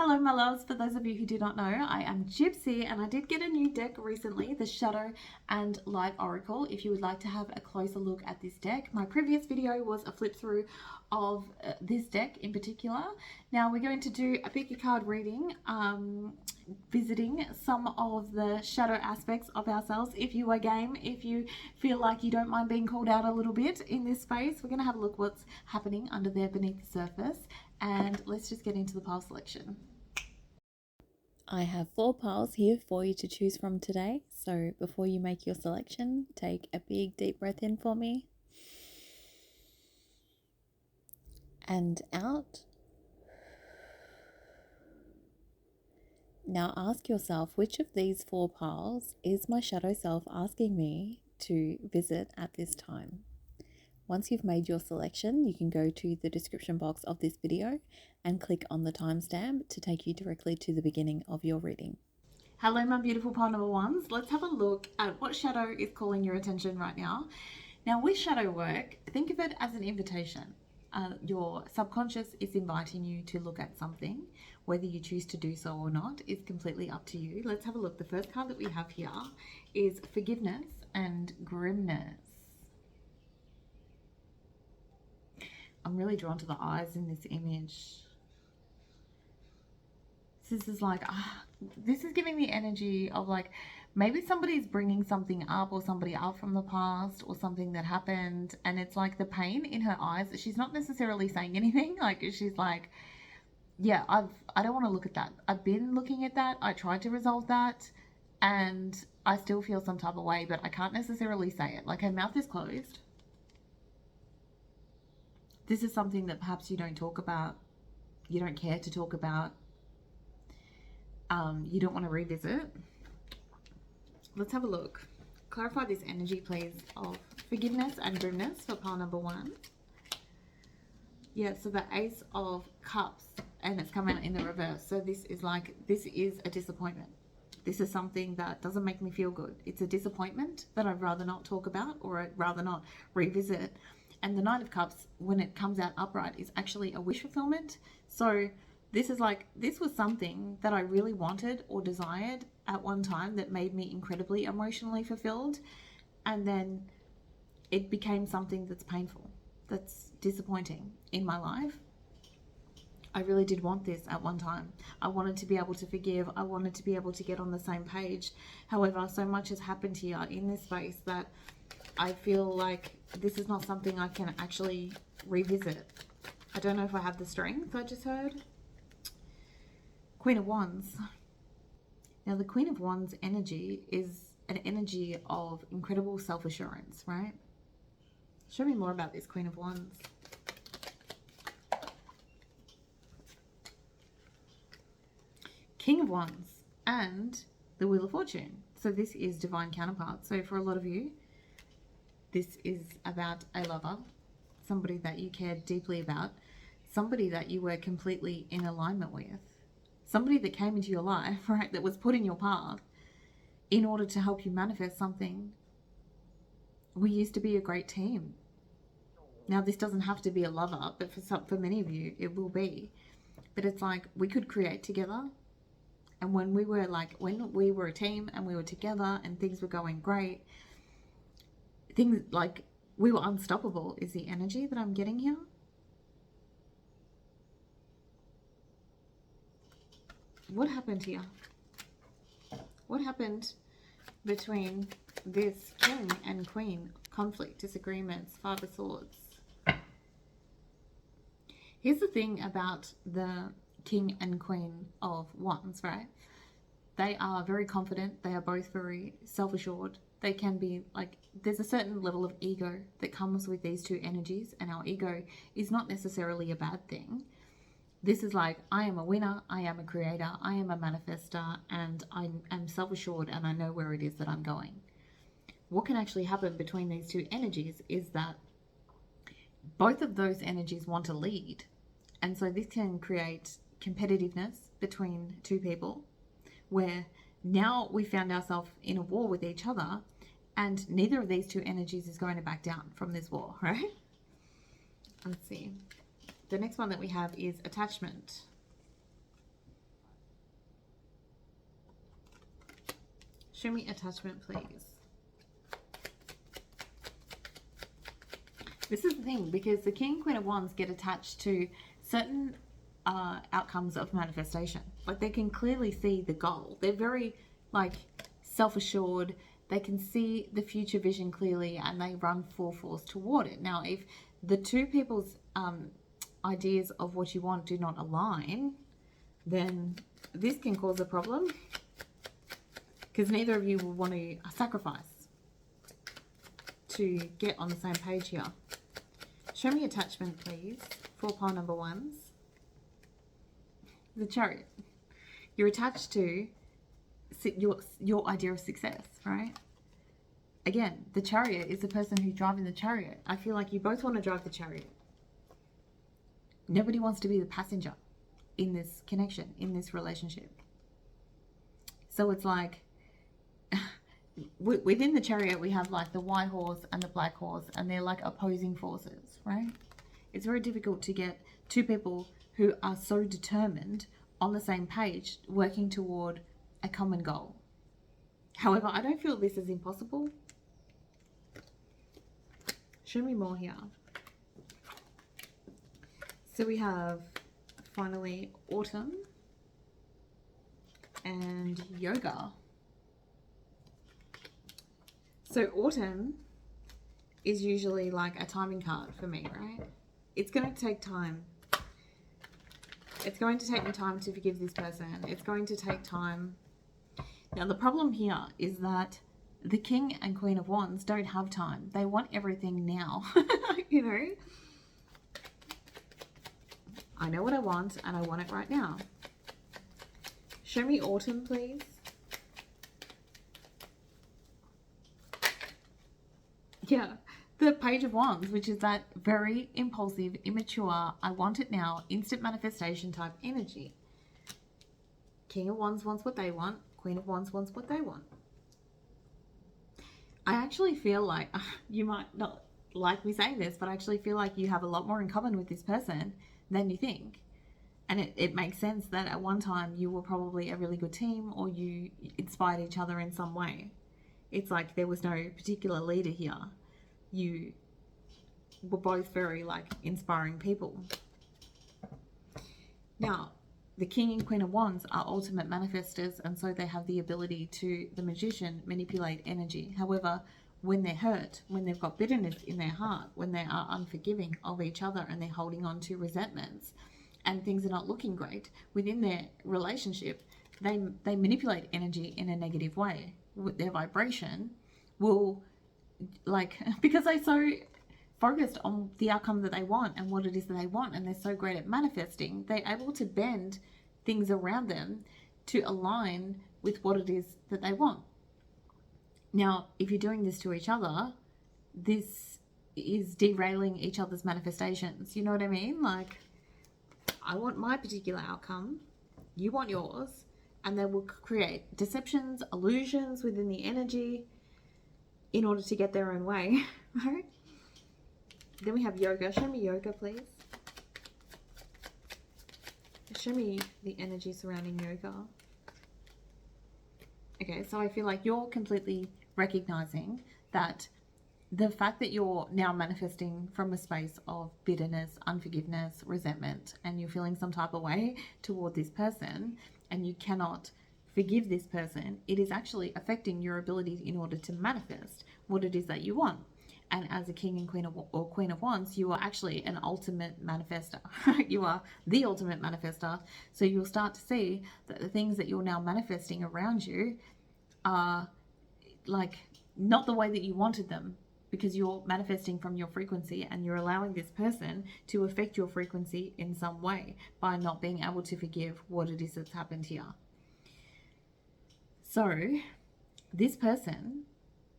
Hello my loves, for those of you who do not know, I am Gypsy and I did get a new deck recently, the Shadow and Light Oracle. If you would like to have a closer look at this deck, my previous video was a flip through of this deck in particular. Now we're going to do a pick a card reading, visiting some of the shadow aspects of ourselves. If you are game, if you feel like you don't mind being called out a little bit in this space, we're going to have a look what's happening under there beneath the surface. And let's just get into the pile selection. I have 4 piles here for you to choose from today. So before you make your selection, take a big deep breath in for me. And out. Now ask yourself, which of these 4 piles is my shadow self asking me to visit at this time? Once you've made your selection, you can go to the description box of this video and click on the timestamp to take you directly to the beginning of your reading. Hello my beautiful pile number ones. Let's have a look at what shadow is calling your attention right now. Now with shadow work, think of it as an invitation. Your subconscious is inviting you to look at something. Whether you choose to do so or not is completely up to you. Let's have a look. The first card that we have here is Forgiveness and Grimness. I'm really drawn to the eyes in this image. This is like, this is giving me energy of like, maybe somebody's bringing something up or somebody up from the past or something that happened. And it's like the pain in her eyes. She's not necessarily saying anything. Like she's like, yeah, I don't want to look at that. I've been looking at that. I tried to resolve that and I still feel some type of way, but I can't necessarily say it. Like her mouth is closed. This is something that perhaps you don't talk about, you don't care to talk about, you don't want to revisit. Let's have a look. Clarify this energy, please, of Forgiveness and Grimness for pile number 1. Yeah, so the Ace of Cups, and it's come out in the reverse. So this is like, this is a disappointment. This is something that doesn't make me feel good. It's a disappointment that I'd rather not talk about or I'd rather not revisit. And the Knight of Cups, when it comes out upright, is actually a wish fulfillment. So this is like, this was something that I really wanted or desired at one time that made me incredibly emotionally fulfilled. And then it became something that's painful, that's disappointing in my life. I really did want this at one time. I wanted to be able to forgive. I wanted to be able to get on the same page. However, so much has happened here in this space that I feel like this is not something I can actually revisit. I don't know if I have the strength. I just heard Queen of Wands. Now the Queen of Wands energy is an energy of incredible self-assurance, right? Show me more about this Queen of Wands. King of Wands and the Wheel of Fortune. So this is divine counterpart. So for a lot of you, this is about a lover, somebody that you cared deeply about, somebody that you were completely in alignment with, somebody that came into your life, right, that was put in your path in order to help you manifest something. We used to be a great team. Now, this doesn't have to be a lover, but for many of you, it will be. But it's like we could create together. And when we were a team and we were together and things were going great, things like we were unstoppable is the energy that I'm getting here. What happened here? What happened between this king and queen? Conflict, disagreements, 5 of Swords. Here's the thing about the king and queen of wands, right? They are very confident. They are both very self-assured. They can be like, there's a certain level of ego that comes with these two energies, and our ego is not necessarily a bad thing. This is like, I am a winner, I am a creator, I am a manifester, and I am self-assured and I know where it is that I'm going. What can actually happen between these two energies is that both of those energies want to lead. And so this can create competitiveness between two people where now we found ourselves in a war with each other and neither of these two energies is going to back down from this war, right? Let's see. The next one that we have is attachment. Show me attachment, please. This is the thing, because the King and Queen of Wands get attached to certain outcomes of manifestation. Like, they can clearly see the goal. They're very, like, self-assured. They can see the future vision clearly, and they run full force toward it. Now, if the two people's ideas of what you want do not align, then this can cause a problem, because neither of you will want to sacrifice to get on the same page here. Show me attachment, please, for pile number ones. The Chariot. You're attached to your idea of success, right? Again, the Chariot is the person who's driving the chariot. I feel like you both want to drive the chariot. Nobody wants to be the passenger in this connection, in this relationship. So it's like, within the chariot, we have like the white horse and the black horse, and they're like opposing forces, right? It's very difficult to get two people who are so determined on the same page, working toward a common goal. However, I don't feel this is impossible. Show me more here. So we have, finally, autumn and yoga. So autumn is usually like a timing card for me, right? It's going to take time. It's going to take me time to forgive this person. It's going to take time. Now, the problem here is that the King and Queen of Wands don't have time. They want everything now, you know? I know what I want, and I want it right now. Show me autumn, please. Yeah, the Page of Wands, which is that very impulsive, immature, I want it now, instant manifestation type energy. King of Wands wants what they want. Queen of Wands wants what they want. I actually feel like, you might not like me saying this, but I actually feel like you have a lot more in common with this person than you think. And it makes sense that at one time you were probably a really good team, or you inspired each other in some way. It's like there was no particular leader here. You were both very like inspiring people. Now, the King and Queen of Wands are ultimate manifestors, and so they have the ability to, the magician, manipulate energy. However, when they're hurt, when they've got bitterness in their heart, when they are unforgiving of each other and they're holding on to resentments and things are not looking great within their relationship, they manipulate energy in a negative way. With their vibration will, like, because they're so focused on the outcome that they want and what it is that they want, and they're so great at manifesting, they're able to bend things around them to align with what it is that they want. Now, if you're doing this to each other, this is derailing each other's manifestations. You know what I mean? Like, I want my particular outcome, you want yours, and they will create deceptions, illusions within the energy in order to get their own way, right? Then we have yoga. Show me yoga, please. Show me the energy surrounding yoga. Okay, so I feel like you're completely recognizing that the fact that you're now manifesting from a space of bitterness, unforgiveness, resentment, and you're feeling some type of way toward this person, and you cannot forgive this person, it is actually affecting your ability in order to manifest what it is that you want. And as a King and Queen of, or Queen of Wands, you are actually an ultimate manifestor. You are the ultimate manifestor. So you'll start to see that the things that you're now manifesting around you are like not the way that you wanted them, because you're manifesting from your frequency, and you're allowing this person to affect your frequency in some way by not being able to forgive what it is that's happened here. So this person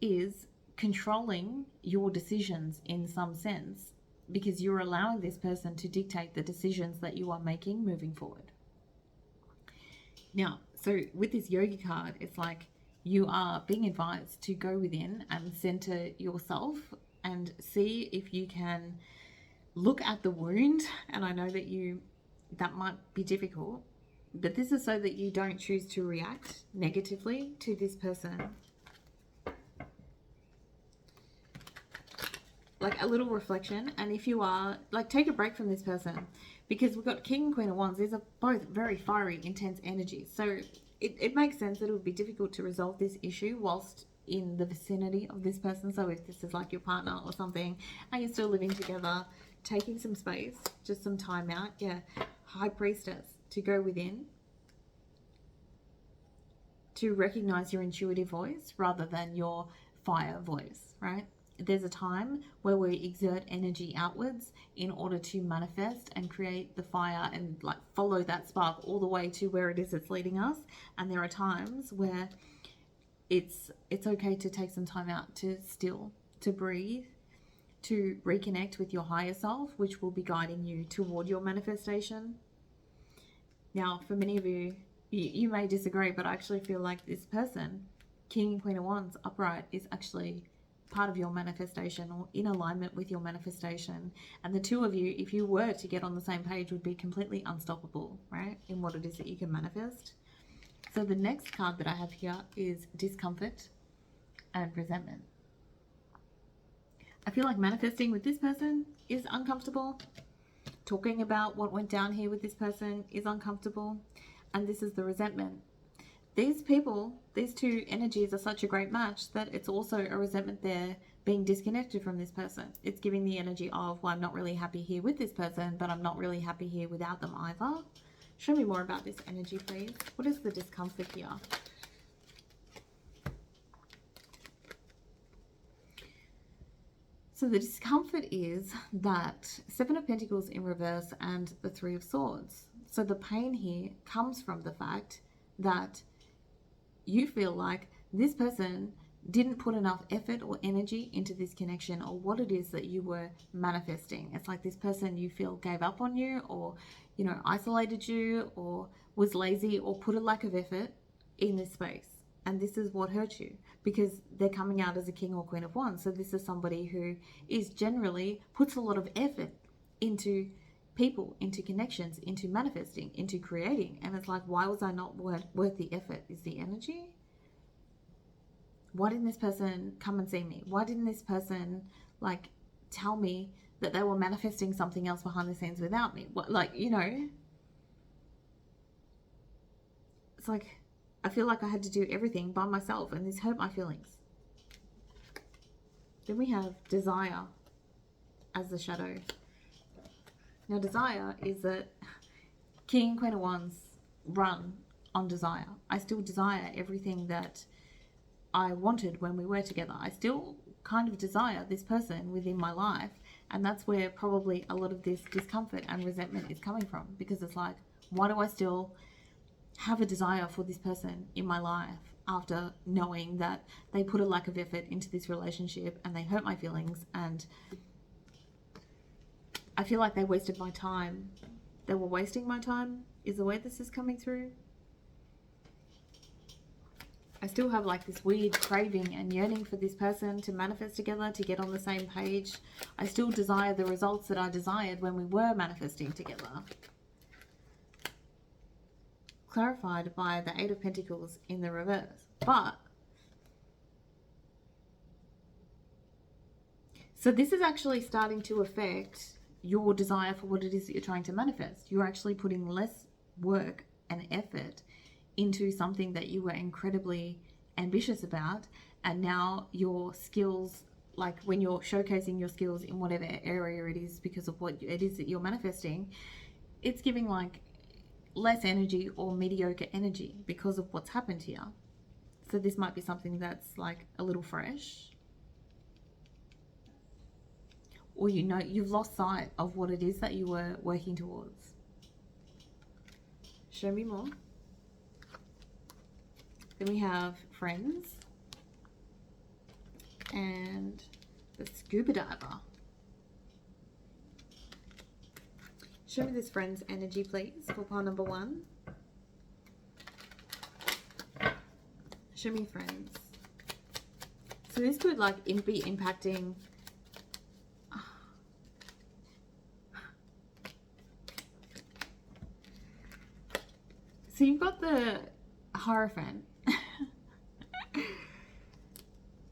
is controlling your decisions in some sense, because you're allowing this person to dictate the decisions that you are making moving forward. Now, so with this yogi card, it's like you are being advised to go within and center yourself and see if you can look at the wound. And I know that that might be difficult, But this is so that you don't choose to react negatively to this person. Like a little reflection. And if you are, like, take a break from this person. Because we've got King and Queen of Wands. These are both very fiery, intense energies. So it makes sense that it would be difficult to resolve this issue whilst in the vicinity of this person. So if this is like your partner or something and you're still living together, taking some space, just some time out. Yeah, High Priestess, to go within, to recognize your intuitive voice rather than your fire voice, right? There's a time where we exert energy outwards in order to manifest and create the fire and like follow that spark all the way to where it is it's leading us. And there are times where it's okay to take some time out to still, to breathe, to reconnect with your higher self, which will be guiding you toward your manifestation. Now, for many of you, you may disagree, but I actually feel like this person, King and Queen of Wands upright, is actually part of your manifestation or in alignment with your manifestation. And the two of you, if you were to get on the same page, would be completely unstoppable, right, in what it is that you can manifest. So the next card that I have here is discomfort and resentment. I feel like manifesting with this person is uncomfortable. Talking about what went down here with this person is uncomfortable. And this is the resentment. These people, these two energies are such a great match that it's also a resentment there being disconnected from this person. It's giving the energy of, well, I'm not really happy here with this person, but I'm not really happy here without them either. Show me more about this energy, please. What is the discomfort here? So the discomfort is that Seven of Pentacles in reverse and the Three of Swords. So the pain here comes from the fact that you feel like this person didn't put enough effort or energy into this connection or what it is that you were manifesting. It's like this person you feel gave up on you or, you know, isolated you or was lazy or put a lack of effort in this space. And this is what hurt you because they're coming out as a King or Queen of Wands. So this is somebody who is generally puts a lot of effort into people, into connections, into manifesting, into creating. And it's like, why was I not worth the effort? Is the energy? Why didn't this person come and see me? Why didn't this person like tell me that they were manifesting something else behind the scenes without me? What, like, you know, it's like I feel like I had to do everything by myself and this hurt my feelings. Then we have desire as the shadow. Now desire is that King and Queen of Wands run on desire. I still desire everything that I wanted when we were together. I still kind of desire this person within my life, and that's where probably a lot of this discomfort and resentment is coming from, because it's like, why do I still have a desire for this person in my life after knowing that they put a lack of effort into this relationship and they hurt my feelings and I feel like they wasted my time. They were wasting my time is the way this is coming through. I still have like this weird craving and yearning for this person to manifest together, to get on the same page. I still desire the results that I desired when we were manifesting together. Clarified by the Eight of Pentacles in the reverse. But so this is actually starting to affect your desire for what it is that you're trying to manifest. You're actually putting less work and effort into something that you were incredibly ambitious about, and now your skills, like when you're showcasing your skills in whatever area it is because of what it is that you're manifesting, it's giving like less energy or mediocre energy because of what's happened here. So this might be something that's like a little fresh, or you know you've lost sight of what it is that you were working towards. Show me more. Then we have friends and the scuba diver. Show me this friend's energy, please, for pile number 1. Show me friends. So this could like be impacting So you've got the Hierophant.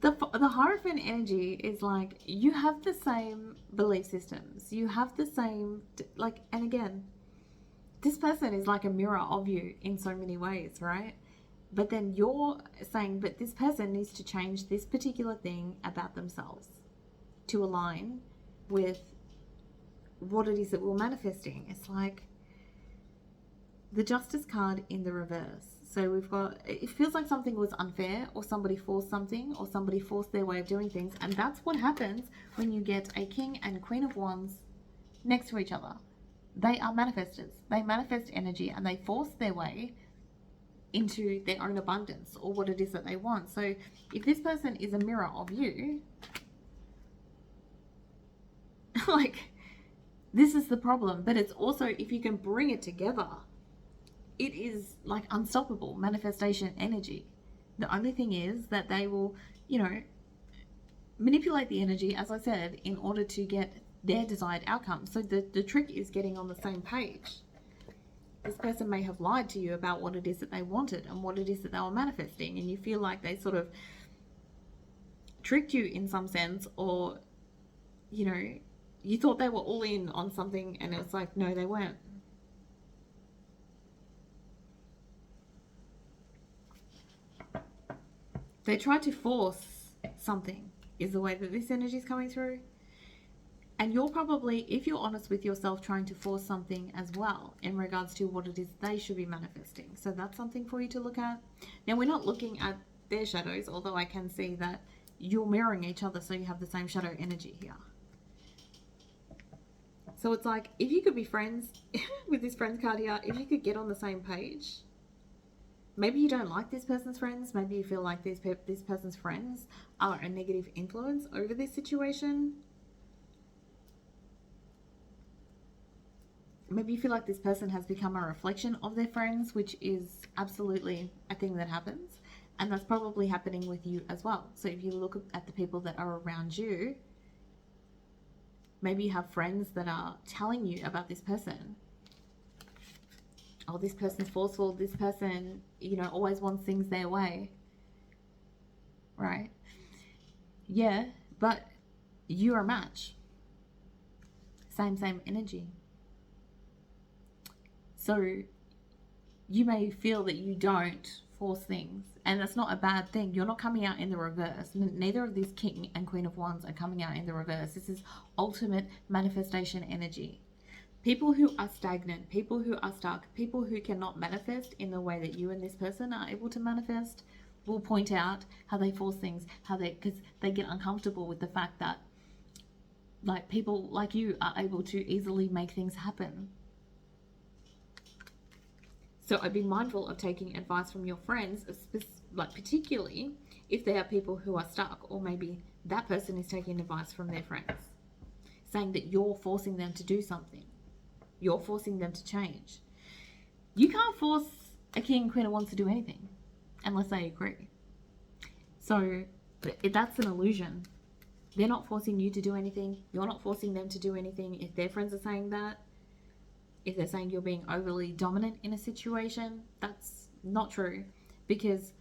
The Hierophant energy is like, you have the same belief systems. You have the same, like, and again, this person is like a mirror of you in so many ways, right? But then you're saying, but this person needs to change this particular thing about themselves to align with what it is that we're manifesting. It's like the Justice card in the reverse. So we've got, it feels like something was unfair, or somebody forced something, or somebody forced their way of doing things. And that's what happens when you get a King and Queen of Wands next to each other. They are manifestors. They manifest energy and they force their way into their own abundance or what it is that they want. So if this person is a mirror of you, like, this is the problem. But it's also, if you can bring it together, it is like unstoppable manifestation energy. The only thing is that they will, you know, manipulate the energy, as I said, in order to get their desired outcome. So the trick is getting on the same page. This person may have lied to you about what it is that they wanted and what it is that they were manifesting, and you feel like they sort of tricked you in some sense, or, you know, you thought they were all in on something and it's like, no, they weren't. They tried to force something, is the way that this energy is coming through. And you're probably, if you're honest with yourself, trying to force something as well in regards to what it is they should be manifesting. So that's something for you to look at. Now, we're not looking at their shadows, although I can see that you're mirroring each other, so you have the same shadow energy here. So it's like, if you could be friends with this friends card here, if you could get on the same page. Maybe you don't like this person's friends. Maybe you feel like this person's friends are a negative influence over this situation. Maybe you feel like this person has become a reflection of their friends, which is absolutely a thing that happens. And that's probably happening with you as well. So if you look at the people that are around you, maybe you have friends that are telling you about this person. Oh, this person's forceful. This person, you know, always wants things their way. Right? Yeah, but you're a match. Same energy. So you may feel that you don't force things, and that's not a bad thing. You're not coming out in the reverse. Neither of these King and Queen of Wands are coming out in the reverse. This is ultimate manifestation energy. People who are stagnant, people who are stuck, people who cannot manifest in the way that you and this person are able to manifest will point out how they force things, because they get uncomfortable with the fact that, like, people like you are able to easily make things happen. So I'd be mindful of taking advice from your friends, like particularly if they are people who are stuck, or maybe that person is taking advice from their friends, saying that you're forcing them to do something. You're forcing them to change. You can't force a King and Queen of Wands to do anything unless they agree. So that's an illusion. They're not forcing you to do anything. You're not forcing them to do anything. If their friends are saying that, if they're saying you're being overly dominant in a situation, that's not true. Because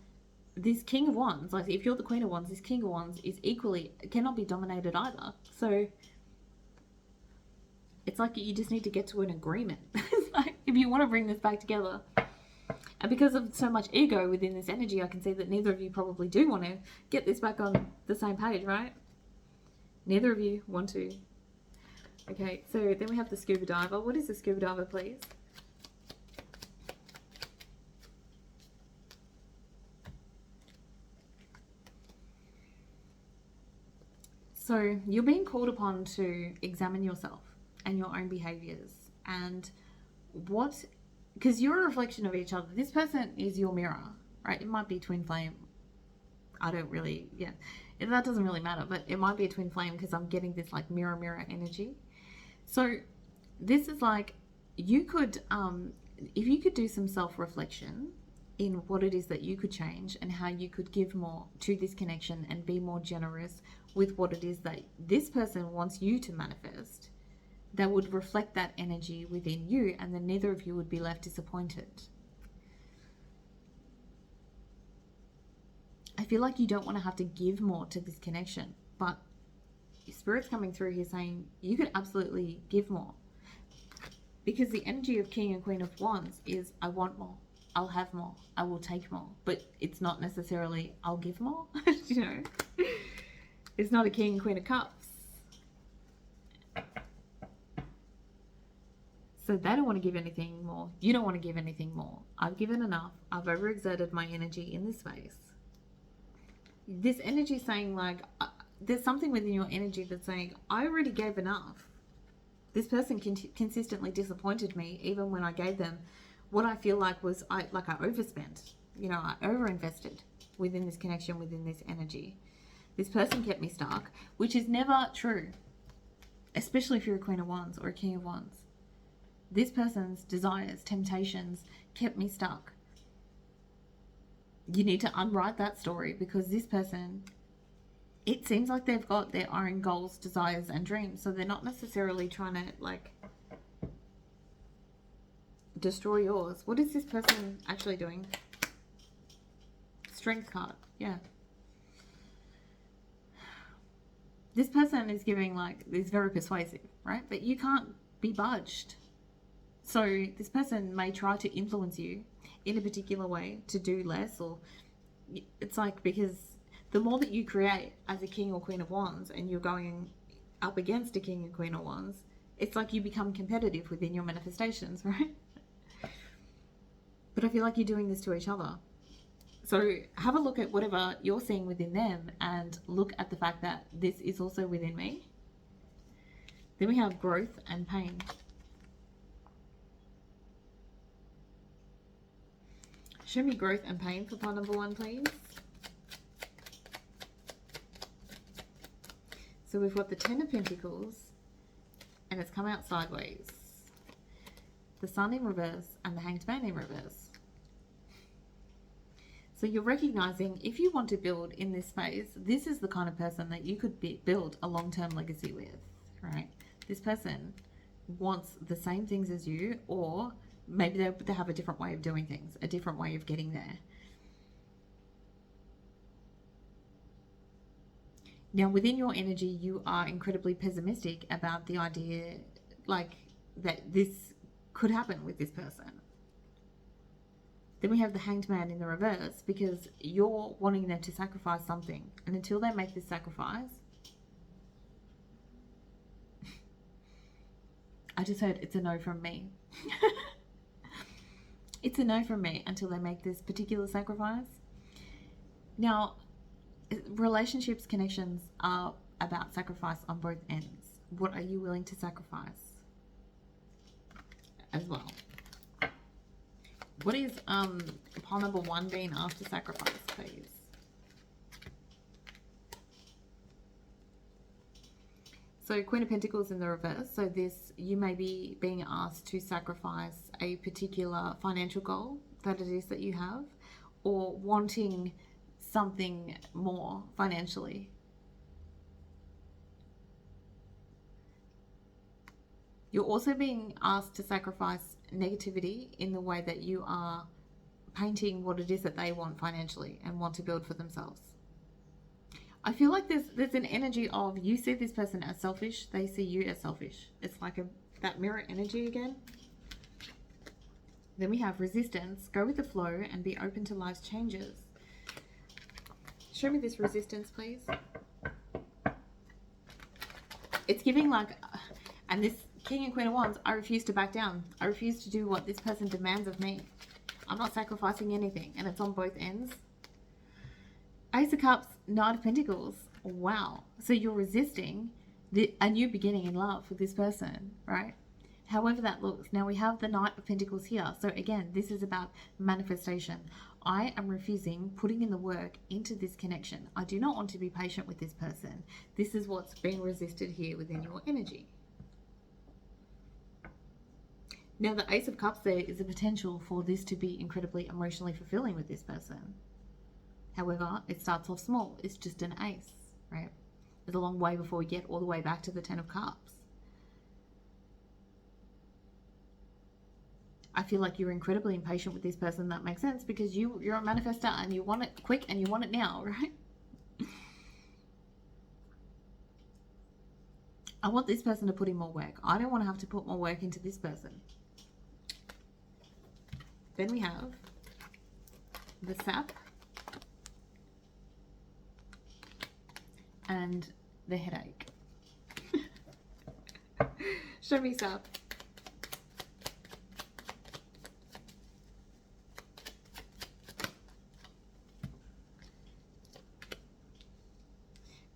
this King of Wands, like if you're the Queen of Wands, this King of Wands is equally, cannot be dominated either. So it's like you just need to get to an agreement. It's like, if you want to bring this back together. And because of so much ego within this energy, I can see that neither of you probably do want to get this back on the same page, right? Neither of you want to. Okay, so then we have the scuba diver. What is the scuba diver, please? So you're being called upon to examine yourself and your own behaviors, and because you're a reflection of each other. This person is your mirror, right? It might be twin flame. That doesn't really matter, but it might be a twin flame because I'm getting this like mirror energy. So this is like, you could, if you could do some self-reflection in what it is that you could change and how you could give more to this connection and be more generous with what it is that this person wants you to manifest, that would reflect that energy within you, and then neither of you would be left disappointed. feel like you don't want to have to give more to this connection, but Spirit's coming through here saying you could absolutely give more. Because the energy of King and Queen of Wands is, I want more, I'll have more, I will take more. But it's not necessarily, I'll give more, you know. It's not a King and Queen of Cups. So they don't want to give anything more. You don't want to give anything more. I've given enough. I've overexerted my energy in this space. This energy is saying, like, there's something within your energy that's saying, I already gave enough. This person consistently disappointed me, even when I gave them what I feel like was, I overspent. You know, I overinvested within this connection, within this energy. This person kept me stuck, which is never true, especially if you're a Queen of Wands or a King of Wands. This person's desires, temptations kept me stuck. You need to unwrite that story, because this person, it seems like they've got their own goals, desires, and dreams. So they're not necessarily trying to, like, destroy yours. What is this person actually doing? Strength card. Yeah. This person is giving, like, is very persuasive, right? But you can't be budged. So this person may try to influence you in a particular way to do less, or it's like, because the more that you create as a King or Queen of Wands and you're going up against a King and Queen of Wands, it's like you become competitive within your manifestations, right? But I feel like you're doing this to each other. So have a look at whatever you're seeing within them and look at the fact that this is also within me. Then we have growth and pain. Show me growth and pain for pile number 1, please. So we've got the 10 of Pentacles, and it's come out sideways. The Sun in reverse and the Hanged Man in reverse. So you're recognizing, if you want to build in this space, this is the kind of person that you could build a long-term legacy with, right? This person wants the same things as you, or maybe they have a different way of doing things, a different way of getting there. Now, within your energy, you are incredibly pessimistic about the idea, like, that this could happen with this person. Then we have the Hanged Man in the reverse, because you're wanting them to sacrifice something. And until they make this sacrifice, I just heard it's a no from me. It's a no from me until they make this particular sacrifice. Now, relationships, connections are about sacrifice on both ends. What are you willing to sacrifice as well? What is pile number 1 being asked to sacrifice, please? So Queen of Pentacles in the reverse. So this, you may be being asked to sacrifice a particular financial goal that it is that you have, or wanting something more financially. You're also being asked to sacrifice negativity in the way that you are painting what it is that they want financially and want to build for themselves. I feel like there's an energy of, you see this person as selfish, they see you as selfish. It's like that mirror energy again. Then we have resistance. Go with the flow and be open to life's changes. Show me this resistance, please. It's giving like, and this King and Queen of Wands, I refuse to back down. I refuse to do what this person demands of me. I'm not sacrificing anything, and it's on both ends. Ace of Cups, Knight of Pentacles. Wow. So you're resisting a new beginning in love with this person, right? However that looks. Now we have the Knight of Pentacles here. So again, this is about manifestation. I am refusing putting in the work into this connection. I do not want to be patient with this person. This is what's being resisted here within your energy. Now the Ace of Cups, there is a potential for this to be incredibly emotionally fulfilling with this person. However, it starts off small. It's just an ace, right? It's a long way before we get all the way back to the 10 of Cups. I feel like you're incredibly impatient with this person. That makes sense because you're a manifestor and you want it quick and you want it now, right? I want this person to put in more work. I don't want to have to put more work into this person. Then we have the sap and the headache. Show me sap.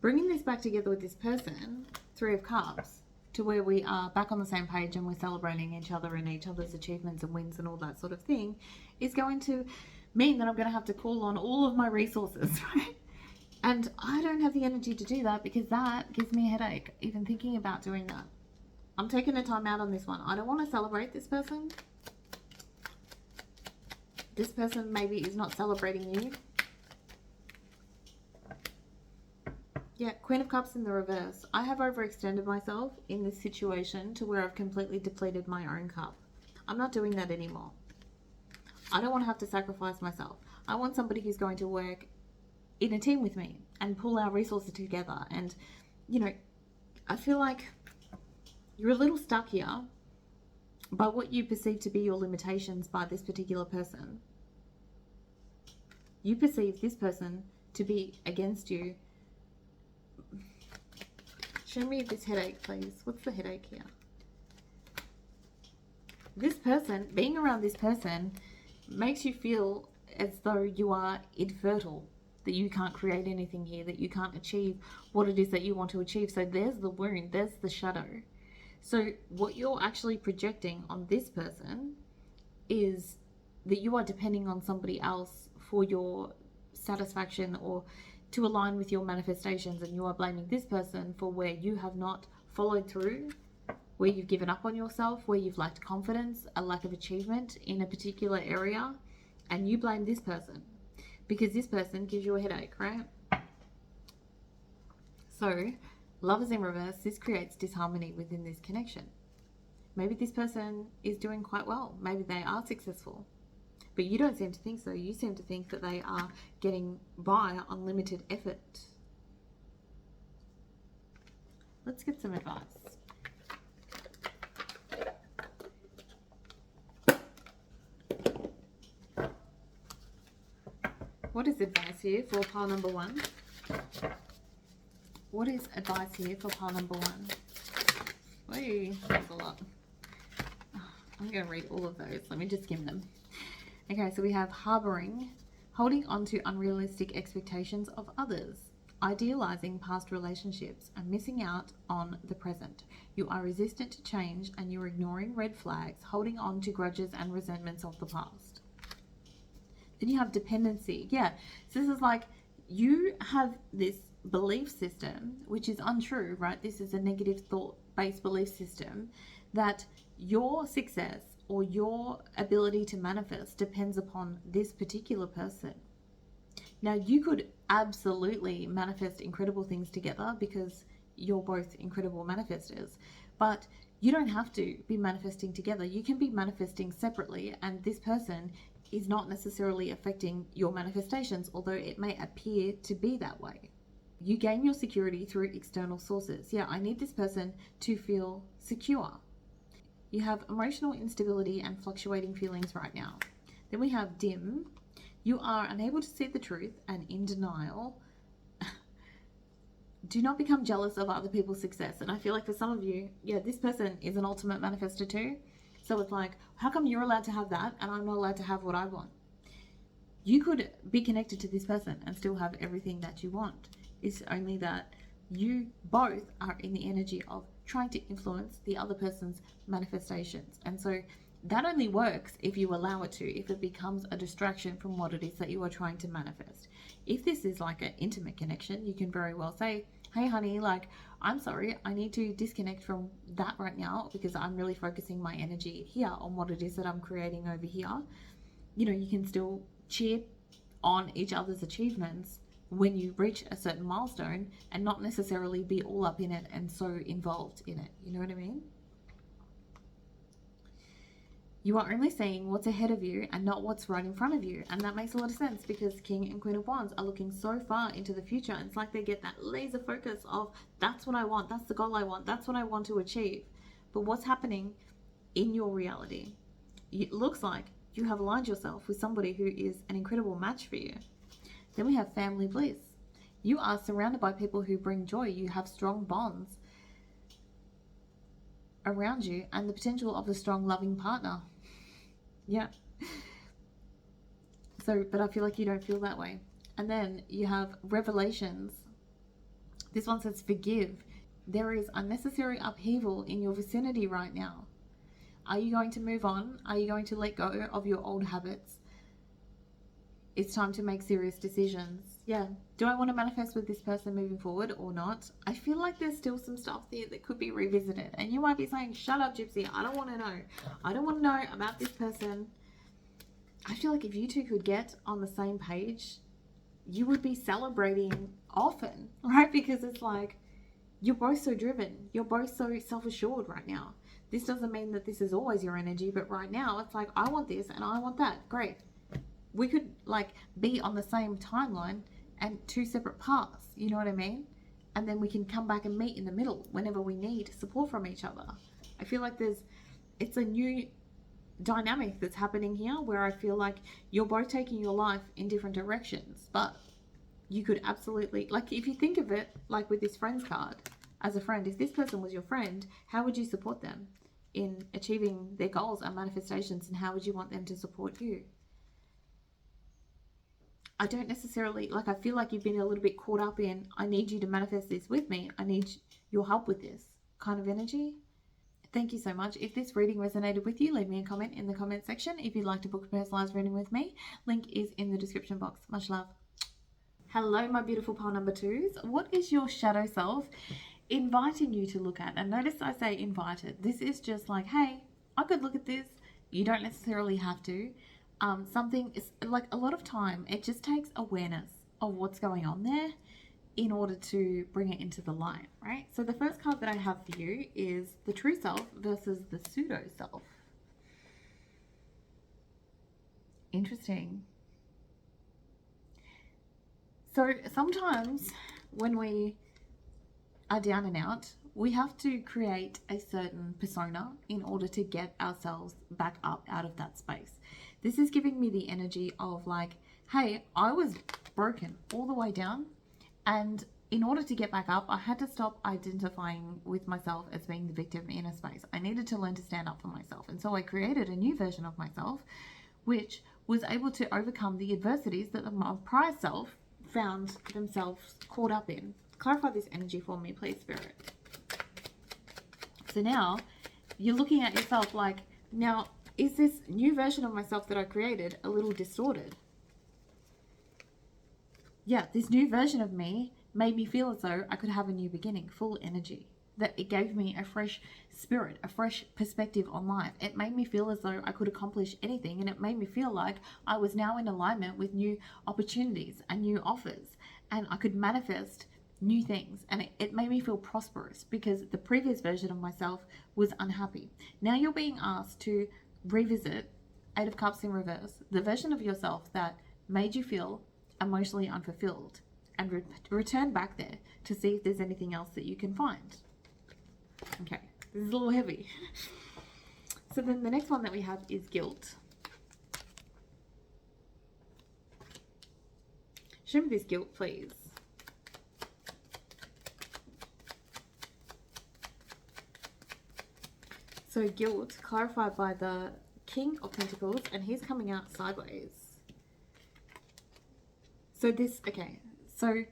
Bringing this back together with this person, Three of Cups, to where we are back on the same page and we're celebrating each other and each other's achievements and wins and all that sort of thing, is going to mean that I'm going to have to call on all of my resources, right? And I don't have the energy to do that because that gives me a headache, even thinking about doing that. I'm taking a time out on this one. I don't want to celebrate this person. This person maybe is not celebrating you. Yeah, Queen of Cups in the reverse. I have overextended myself in this situation to where I've completely depleted my own cup. I'm not doing that anymore. I don't want to have to sacrifice myself. I want somebody who's going to work in a team with me and pull our resources together. And, you know, I feel like you're a little stuck here by what you perceive to be your limitations by this particular person. You perceive this person to be against you. Show me this headache, please. What's the headache here? This person, being around this person, makes you feel as though you are infertile, that you can't create anything here, that you can't achieve what it is that you want to achieve. So there's the wound, there's the shadow. So what you're actually projecting on this person is that you are depending on somebody else for your satisfaction or to align with your manifestations, and you are blaming this person for where you have not followed through, where you've given up on yourself, where you've lacked confidence, a lack of achievement in a particular area, and you blame this person because this person gives you a headache, right? So, love is in reverse. This creates disharmony within this connection. Maybe this person is doing quite well. Maybe they are successful. But you don't seem to think so. You seem to think that they are getting by on limited effort. Let's get some advice. What is advice here for pile number one? What is advice here for pile number one? Wait, that's a lot. I'm going to read all of those. Let me just skim them. Okay, so we have harboring, holding on to unrealistic expectations of others, idealizing past relationships, and missing out on the present. You are resistant to change and you're ignoring red flags, holding on to grudges and resentments of the past. Then you have dependency. Yeah, so this is like you have this belief system, which is untrue, right? This is a negative thought-based belief system that your success or your ability to manifest depends upon this particular person. Now, you could absolutely manifest incredible things together because you're both incredible manifestors, but you don't have to be manifesting together. You can be manifesting separately, and this person is not necessarily affecting your manifestations, although it may appear to be that way. You gain your security through external sources. Yeah, I need this person to feel secure. You have emotional instability and fluctuating feelings right now. Then we have dim. You are unable to see the truth and in denial. Do not become jealous of other people's success. And I feel like for some of you, yeah, this person is an ultimate manifestor too. So it's like, how come you're allowed to have that and I'm not allowed to have what I want? You could be connected to this person and still have everything that you want. It's only that you both are in the energy of trying to influence the other person's manifestations. And so that only works if you allow it to, if it becomes a distraction from what it is that you are trying to manifest. If this is like an intimate connection, you can very well say, hey honey, like, I'm sorry, I need to disconnect from that right now because I'm really focusing my energy here on what it is that I'm creating over here. You know, you can still cheer on each other's achievements when you reach a certain milestone and not necessarily be all up in it and so involved in it. You know what I mean? You are only seeing what's ahead of you and not what's right in front of you. And that makes a lot of sense because King and Queen of Wands are looking so far into the future. And it's like they get that laser focus of, that's what I want. That's the goal I want. That's what I want to achieve. But what's happening in your reality? It looks like you have aligned yourself with somebody who is an incredible match for you. Then we have family bliss. You are surrounded by people who bring joy. You have strong bonds around you and the potential of a strong, loving partner. Yeah. So, but I feel like you don't feel that way. And then you have revelations. This one says forgive. There is unnecessary upheaval in your vicinity right now. Are you going to move on? Are you going to let go of your old habits? It's time to make serious decisions. Yeah. Do I want to manifest with this person moving forward or not? I feel like there's still some stuff there that could be revisited. And you might be saying, shut up, Gypsy. I don't want to know. I don't want to know about this person. I feel like if you two could get on the same page, you would be celebrating often, right? Because it's like, you're both so driven. You're both so self-assured right now. This doesn't mean that this is always your energy, but right now it's like, I want this and I want that. Great. We could like be on the same timeline and two separate paths, you know what I mean? And then we can come back and meet in the middle whenever we need support from each other. I feel like it's a new dynamic that's happening here where I feel like you're both taking your life in different directions, but you could absolutely, like if you think of it like with this friends card, as a friend, if this person was your friend, how would you support them in achieving their goals and manifestations, and how would you want them to support you? I don't necessarily, like I feel like you've been a little bit caught up in, I need you to manifest this with me. I need your help with this kind of energy. Thank you so much. If this reading resonated with you, leave me a comment in the comment section. If you'd like to book a personalized reading with me, link is in the description box. Much love. Hello, my beautiful pile number twos. What is your shadow self inviting you to look at? And notice I say invited. This is just like, hey, I could look at this. You don't necessarily have to. Something is like a lot of time, it just takes awareness of what's going on there in order to bring it into the light, right? So the first card that I have for you is the true self versus the pseudo self. Interesting. So sometimes when we are down and out, we have to create a certain persona in order to get ourselves back up out of that space. This is giving me the energy of like, hey, I was broken all the way down, and in order to get back up, I had to stop identifying with myself as being the victim in a space. I needed to learn to stand up for myself. And so I created a new version of myself, which was able to overcome the adversities that my prior self found themselves caught up in. Clarify this energy for me, please, Spirit. So now you're looking at yourself like, now, is this new version of myself that I created a little distorted? Yeah, this new version of me made me feel as though I could have a new beginning, full energy. That it gave me a fresh spirit, a fresh perspective on life. It made me feel as though I could accomplish anything, and it made me feel like I was now in alignment with new opportunities and new offers, and I could manifest new things, and it made me feel prosperous because the previous version of myself was unhappy. Now you're being asked to revisit Eight of Cups in reverse, the version of yourself that made you feel emotionally unfulfilled, and return back there to see if there's anything else that you can find. Okay, this is a little heavy. So then the next one that we have is guilt. Show me this guilt, please. So guilt, clarified by the King of Pentacles, and he's coming out sideways. So this, okay, so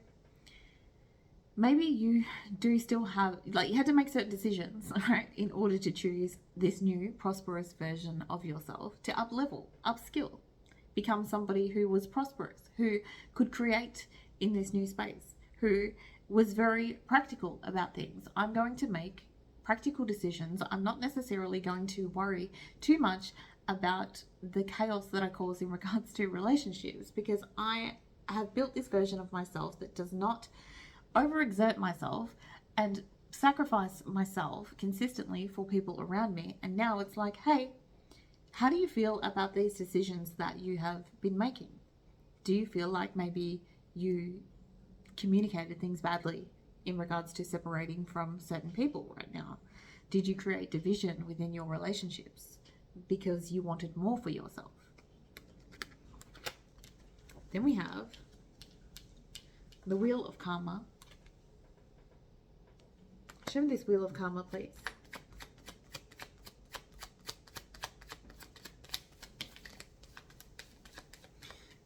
maybe you do still have, like you had to make certain decisions, right, in order to choose this new prosperous version of yourself to up level, upskill, become somebody who was prosperous, who could create in this new space, who was very practical about things. I'm going to make practical decisions. I'm not necessarily going to worry too much about the chaos that I cause in regards to relationships, because I have built this version of myself that does not overexert myself and sacrifice myself consistently for people around me. And now it's like, hey, How do you feel about these decisions that you have been making? Do you feel like maybe you communicated things badly in regards to separating from certain people right now? Did you create division within your relationships because you wanted more for yourself? Then we have the Wheel of Karma. Show me this Wheel of Karma, please.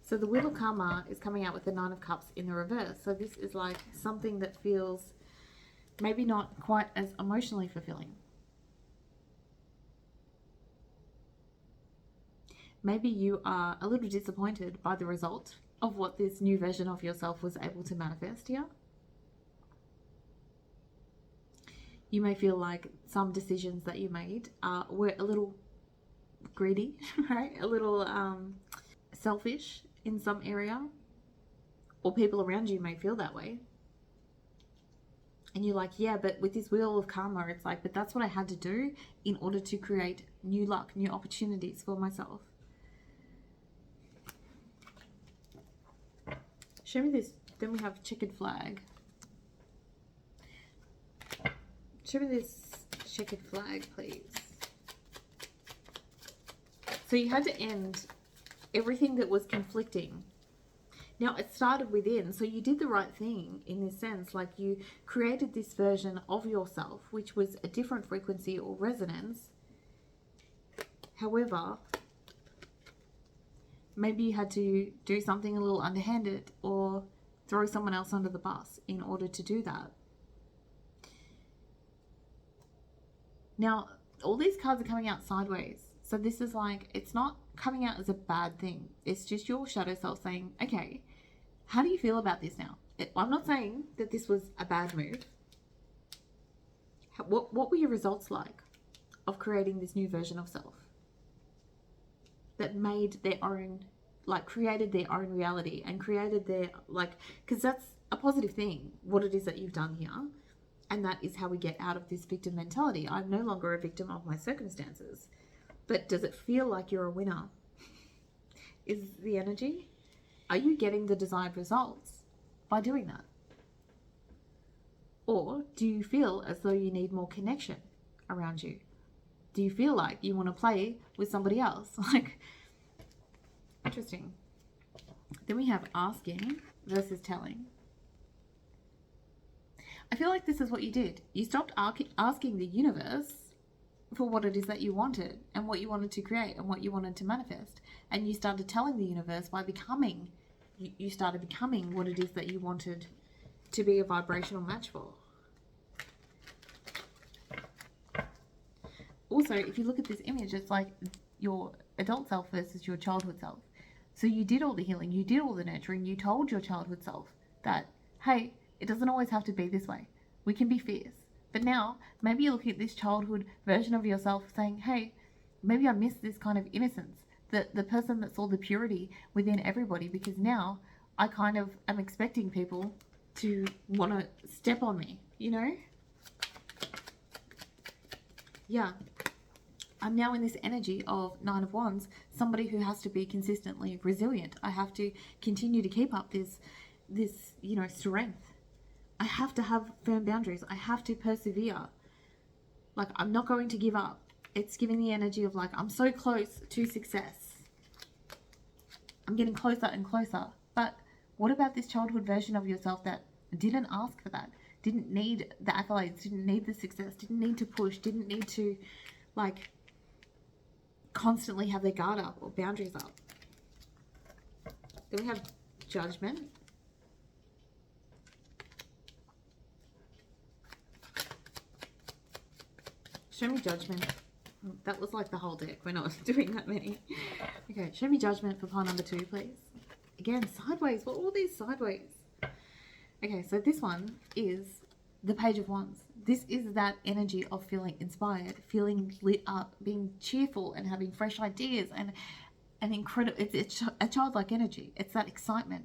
So the Wheel of Karma is coming out with the Nine of Cups in the reverse. So this is like something that feels maybe not quite as emotionally fulfilling. Maybe you are a little disappointed by the result of what this new version of yourself was able to manifest here. You may feel like some decisions that you made were a little greedy, right? A little selfish in some area, or people around you may feel that way. And you're like, yeah, but with this Wheel of Karma, it's like, but that's what I had to do in order to create new luck, new opportunities for myself. Show me this. Then we have checkered flag. Show me this checkered flag, please. So you had to end everything that was conflicting. Now, it started within, so you did the right thing in this sense. Like, you created this version of yourself, which was a different frequency or resonance. However, maybe you had to do something a little underhanded or throw someone else under the bus in order to do that. Now, all these cards are coming out sideways. So this is like, it's not coming out as a bad thing. It's just your shadow self saying, okay, how do you feel about this now? I'm not saying that this was a bad move. What were your results like of creating this new version of self that made their own, like created their own reality and created their, like, because that's a positive thing, what it is that you've done here. And that is how we get out of this victim mentality. I'm no longer a victim of my circumstances. But does it feel like you're a winner? Is the energy? Are you getting the desired results by doing that? Or do you feel as though you need more connection around you? Do you feel like you want to play with somebody else? Like, interesting. Then we have asking versus telling. I feel like this is what you did. You stopped asking the universe for what it is that you wanted and what you wanted to create and what you wanted to manifest. And you started telling the universe by becoming, you started becoming what it is that you wanted to be a vibrational match for. Also, if you look at this image, it's like your adult self versus your childhood self. So you did all the healing, you did all the nurturing, you told your childhood self that, hey, it doesn't always have to be this way. We can be fierce. But now, maybe you're looking at this childhood version of yourself saying, hey, maybe I miss this kind of innocence, the person that saw the purity within everybody, because now I kind of am expecting people to want to step on me, you know? Yeah. I'm now in this energy of Nine of Wands, somebody who has to be consistently resilient. I have to continue to keep up this, you know, strength. I have to have firm boundaries. I have to persevere. Like, I'm not going to give up. It's giving the energy of like, I'm so close to success. I'm getting closer and closer. But what about this childhood version of yourself that didn't ask for that? Didn't need the accolades, didn't need the success, didn't need to push, didn't need to like constantly have their guard up or boundaries up. Then we have Judgment. Show me Judgment. That was like the whole deck. We're not doing that many. Okay, show me Judgment for pile number 2, please. Again, sideways. What are all these sideways? Okay, so this one is the Page of Wands. This is that energy of feeling inspired, feeling lit up, being cheerful and having fresh ideas and an incredible, it's a childlike energy. It's that excitement.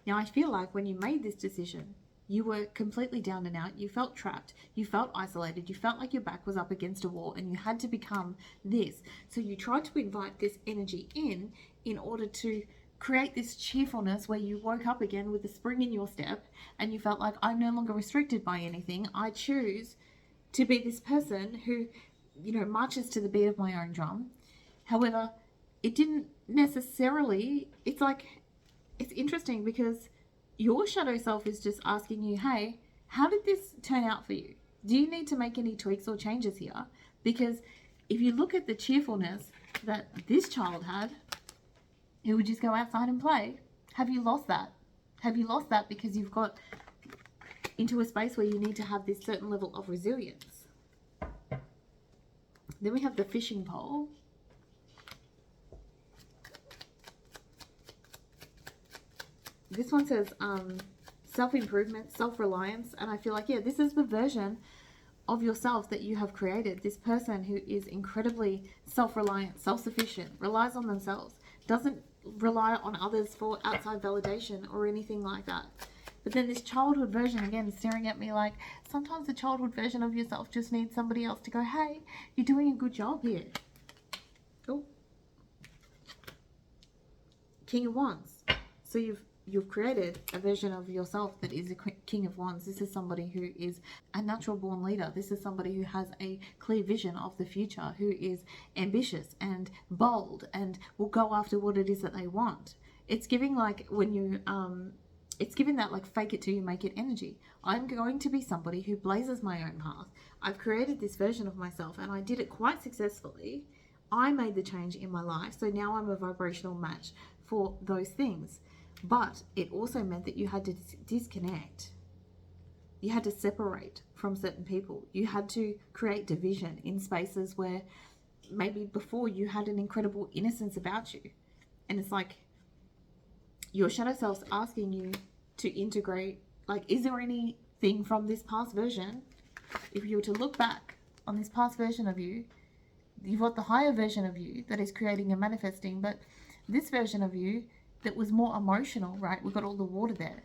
Now, I feel like when you made this decision You were completely down and out. You felt trapped. You felt isolated. You felt like your back was up against a wall and you had to become this. So you tried to invite this energy in order to create this cheerfulness where you woke up again with a spring in your step and you felt like, I'm no longer restricted by anything. I choose to be this person who, marches to the beat of my own drum. However, it didn't necessarily, it's interesting because your shadow self is just asking you, hey, how did this turn out for you? Do you need to make any tweaks or changes here? Because if you look at the cheerfulness that this child had, who would just go outside and play, have you lost that? Have you lost that because you've got into a space where you need to have this certain level of resilience? Then we have the fishing pole. This one says self-improvement, self-reliance, and I feel like, yeah, this is the version of yourself that you have created. This person who is incredibly self-reliant, self-sufficient, relies on themselves, doesn't rely on others for outside validation or anything like that. But then this childhood version, again, staring at me like, sometimes the childhood version of yourself just needs somebody else to go, hey, you're doing a good job here. Oh. King of Wands. So you've created a version of yourself that is a King of Wands. This is somebody who is a natural born leader. This is somebody who has a clear vision of the future, who is ambitious and bold and will go after what it is that they want. It's giving like when you, it's giving that like fake it till you make it energy. I'm going to be somebody who blazes my own path. I've created this version of myself and I did it quite successfully. I made the change in my life. So now I'm a vibrational match for those things. But it also meant that you had to disconnect. You had to separate from certain people. You had to create division in spaces where maybe before you had an incredible innocence about you. And it's like your shadow self's asking you to integrate, like, is there anything from this past version, if you were to look back on this past version of you, you've got the higher version of you that is creating and manifesting, but this version of you that was more emotional, right? We've got all the water there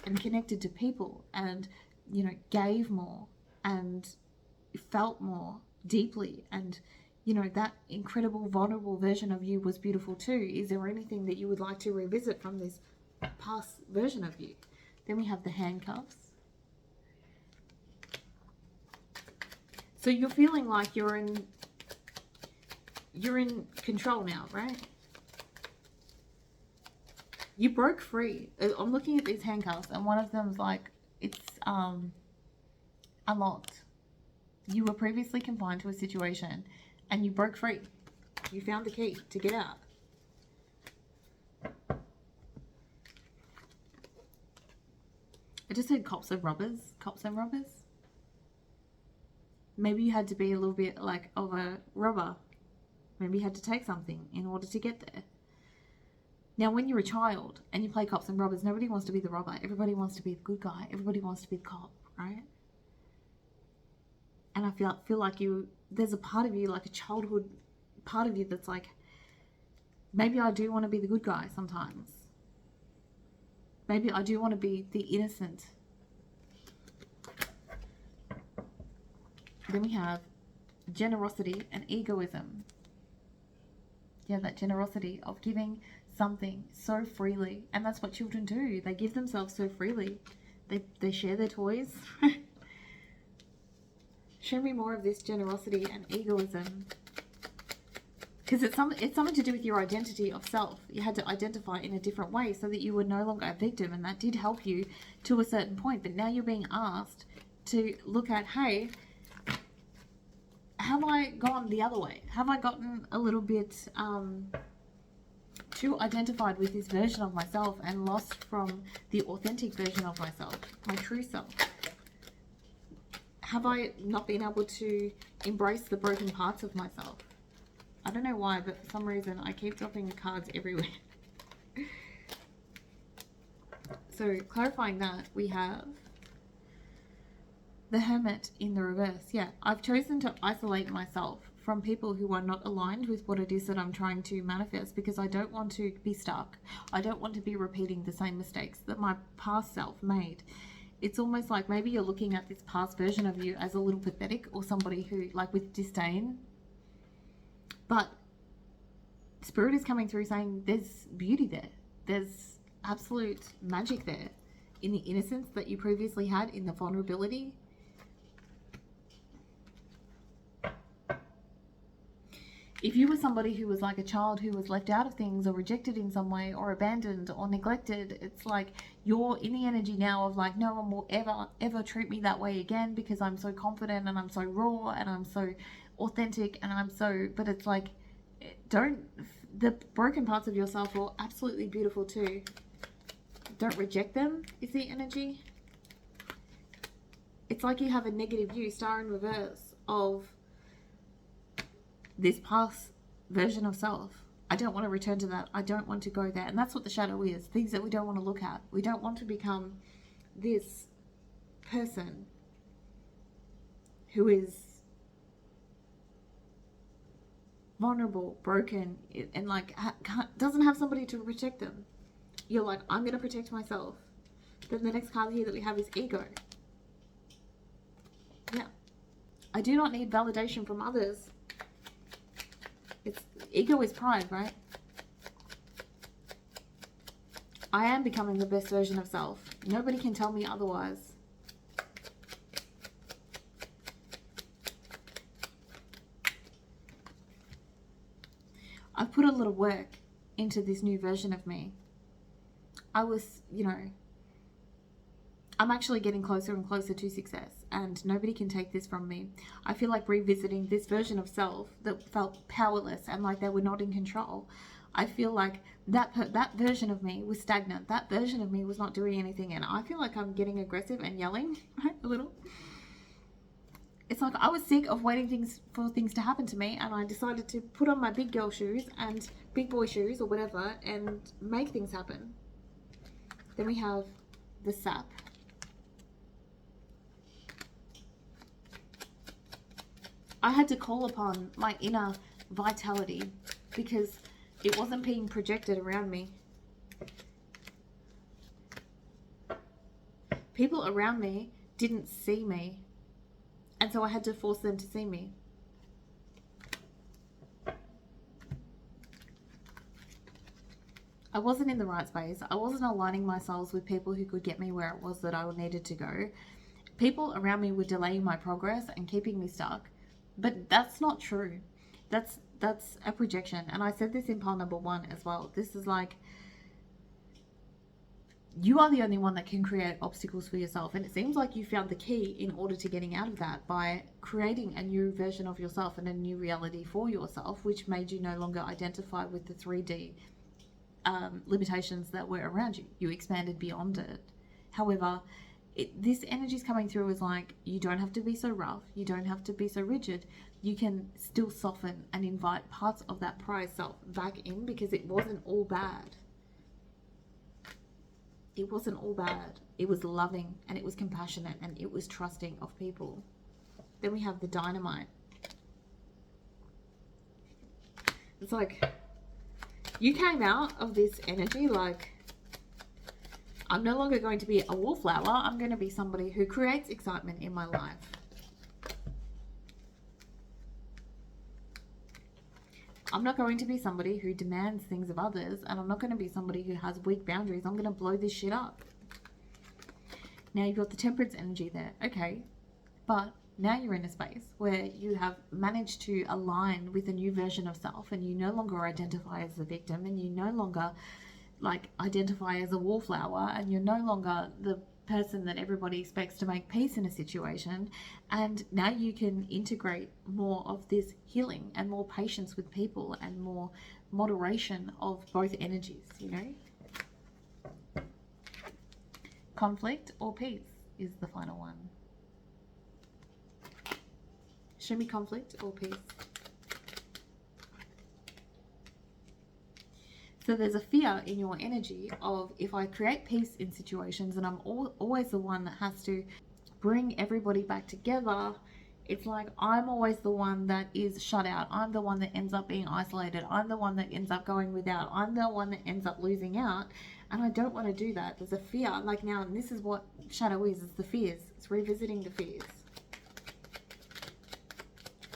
and connected to people and, gave more and felt more deeply. And, that incredible, vulnerable version of you was beautiful too. Is there anything that you would like to revisit from this past version of you? Then we have the handcuffs. So you're feeling like you're in control now, right? You broke free. I'm looking at these handcuffs and one of them's like, it's unlocked. You were previously confined to a situation and you broke free. You found the key to get out. I just heard cops and robbers. Cops and robbers. Maybe you had to be a little bit like of a robber. Maybe you had to take something in order to get there. Now, when you're a child and you play cops and robbers, nobody wants to be the robber. Everybody wants to be the good guy. Everybody wants to be the cop, right? And I feel like there's a part of you, like a childhood part of you that's like, maybe I do want to be the good guy sometimes. Maybe I do want to be the innocent. Then we have generosity and egoism. Yeah, that generosity of giving something so freely. And that's what children do. They give themselves so freely. They share their toys. Show me more of this generosity and egoism. Because it's something to do with your identity of self. You had to identify in a different way so that you were no longer a victim. And that did help you to a certain point. But now you're being asked to look at, hey, have I gone the other way? Have I gotten a little bit too identified with this version of myself and lost from the authentic version of myself, my true self? Have I not been able to embrace the broken parts of myself? I don't know why, but for some reason I keep dropping the cards everywhere. So clarifying that, we have the Hermit in the reverse. Yeah, I've chosen to isolate myself from people who are not aligned with what it is that I'm trying to manifest because I don't want to be stuck. I don't want to be repeating the same mistakes that my past self made. It's almost like maybe you're looking at this past version of you as a little pathetic, or somebody who, like, with disdain. But Spirit is coming through saying there's beauty there. There's absolute magic there in the innocence that you previously had, in the vulnerability. If you were somebody who was like a child who was left out of things, or rejected in some way, or abandoned or neglected, it's like you're in the energy now of like, no one will ever treat me that way again, because I'm so confident and I'm so raw and I'm so authentic and I'm so, but it's like, the broken parts of yourself are absolutely beautiful too. Don't reject them, is the energy. It's like you have a negative view, star in reverse, of this past version of self. I don't want to return to that. I don't want to go there. And that's what the shadow is. Things that we don't want to look at. We don't want to become this person who is vulnerable, broken, and like doesn't have somebody to protect them. You're like, I'm going to protect myself. Then the next card here that we have is ego. Yeah. I do not need validation from others. Ego is pride, right? I am becoming the best version of self. Nobody can tell me otherwise. I've put a lot of work into this new version of me. I was, I'm actually getting closer and closer to success, and nobody can take this from me. I feel like revisiting this version of self that felt powerless and like they were not in control. I feel like that version of me was stagnant. That version of me was not doing anything, and I feel like I'm getting aggressive and yelling, right? A little. It's like I was sick of waiting for things to happen to me, and I decided to put on my big girl shoes and big boy shoes or whatever and make things happen. Then we have the sap. I had to call upon my inner vitality because it wasn't being projected around me. People around me didn't see me, and so I had to force them to see me. I wasn't in the right space. I wasn't aligning myself with people who could get me where it was that I needed to go. People around me were delaying my progress and keeping me stuck. But that's not true. That's a projection. And I said this in pile number 1 as well. This is like, you are the only one that can create obstacles for yourself. And it seems like you found the key in order to getting out of that by creating a new version of yourself and a new reality for yourself, which made you no longer identify with the 3D limitations that were around you. You expanded beyond it. However, this energy is coming through as like, you don't have to be so rough. You don't have to be so rigid. You can still soften and invite parts of that prior self back in, because it wasn't all bad. It wasn't all bad. It was loving, and it was compassionate, and it was trusting of people. Then we have the dynamite. It's like, you came out of this energy like, I'm no longer going to be a wallflower. I'm going to be somebody who creates excitement in my life. I'm not going to be somebody who demands things of others, and I'm not going to be somebody who has weak boundaries. I'm going to blow this shit up. Now you've got the temperance energy there. Okay, but now you're in a space where you have managed to align with a new version of self, and you no longer identify as the victim, and you no longer like identify as a wallflower, and you're no longer the person that everybody expects to make peace in a situation. And now you can integrate more of this healing and more patience with people and more moderation of both energies, Conflict or peace is the final one. Show me conflict or peace. So there's a fear in your energy of, if I create peace in situations and I'm always the one that has to bring everybody back together, It's like I'm always the one that is shut out. I'm the one that ends up being isolated. I'm the one that ends up going without. I'm the one that ends up losing out. And I don't want to do that. There's a fear. Like now, and this is what shadow is. It's the fears. It's revisiting the fears.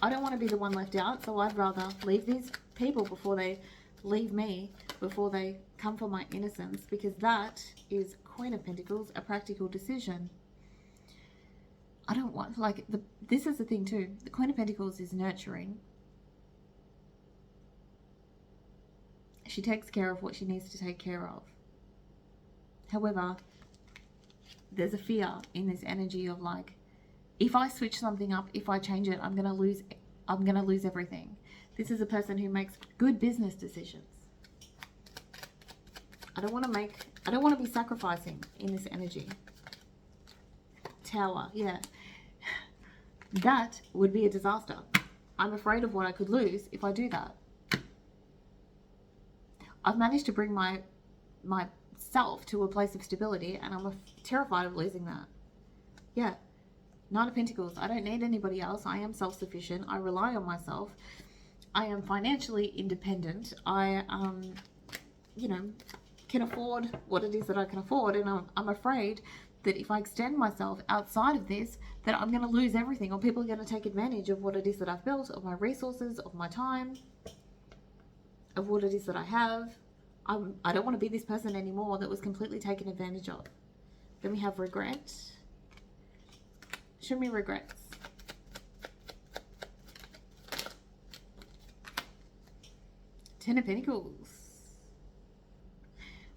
I don't want to be the one left out. So I'd rather leave these people before they leave me, before they come for my innocence. Because that is Queen of Pentacles, a practical decision. I don't want, like, this is the thing too. The Queen of Pentacles is nurturing. She takes care of what she needs to take care of. However, there's a fear in this energy of like, if I switch something up, if I change it, I'm gonna lose everything. This is a person who makes good business decisions. I don't want to be sacrificing in this energy. Tower, yeah. That would be a disaster. I'm afraid of what I could lose if I do that. I've managed to bring myself to a place of stability, and I'm terrified of losing that. Yeah. Nine of Pentacles. I don't need anybody else. I am self-sufficient. I rely on myself. I am financially independent. I, can afford what it is that I can afford, and I'm afraid that if I extend myself outside of this, that I'm going to lose everything, or people are going to take advantage of what it is that I've built, of my resources, of my time, of what it is that I have. I don't want to be this person anymore that was completely taken advantage of. Then we have regret. Show me regrets. Ten of Pentacles.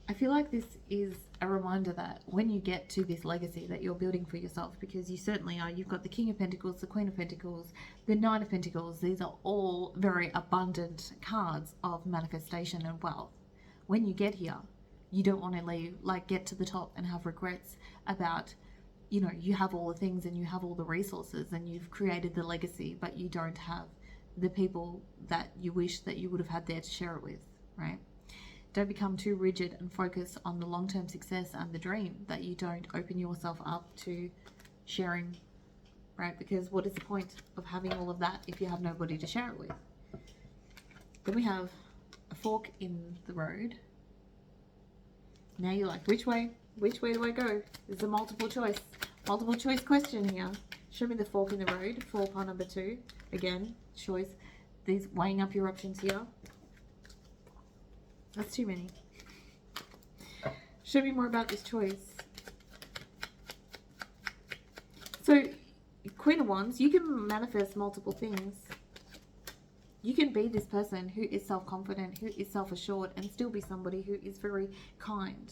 I feel like this is a reminder that when you get to this legacy that you're building for yourself, because you certainly are, you've got the King of Pentacles, the Queen of Pentacles, the Nine of Pentacles. These are all very abundant cards of manifestation and wealth. When you get here, you don't want to leave, like get to the top and have regrets about, you have all the things and you have all the resources and you've created the legacy, but you don't have the people that you wish that you would have had there to share it with, right? Don't become too rigid and focus on the long-term success and the dream, that you don't open yourself up to sharing, right? Because what is the point of having all of that if you have nobody to share it with? Then we have a fork in the road. Now you're like, which way do I go? There's a multiple choice question here. Show me the fork in the road for pile number 2. Again, choice. These weighing up your options here. That's too many. Show me more about this choice. So, Queen of Wands, you can manifest multiple things. You can be this person who is self-confident, who is self-assured, and still be somebody who is very kind,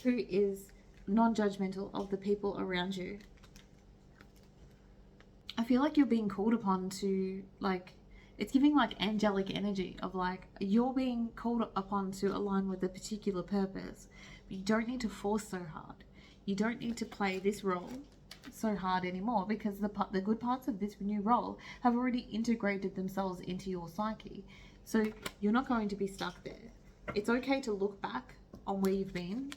who is non-judgmental of the people around you. I feel like you're being called upon to, like, it's giving like angelic energy of like, you're being called upon to align with a particular purpose. But you don't need to force so hard. You don't need to play this role so hard anymore, because the good parts of this new role have already integrated themselves into your psyche. So you're not going to be stuck there. It's okay to look back on where you've been,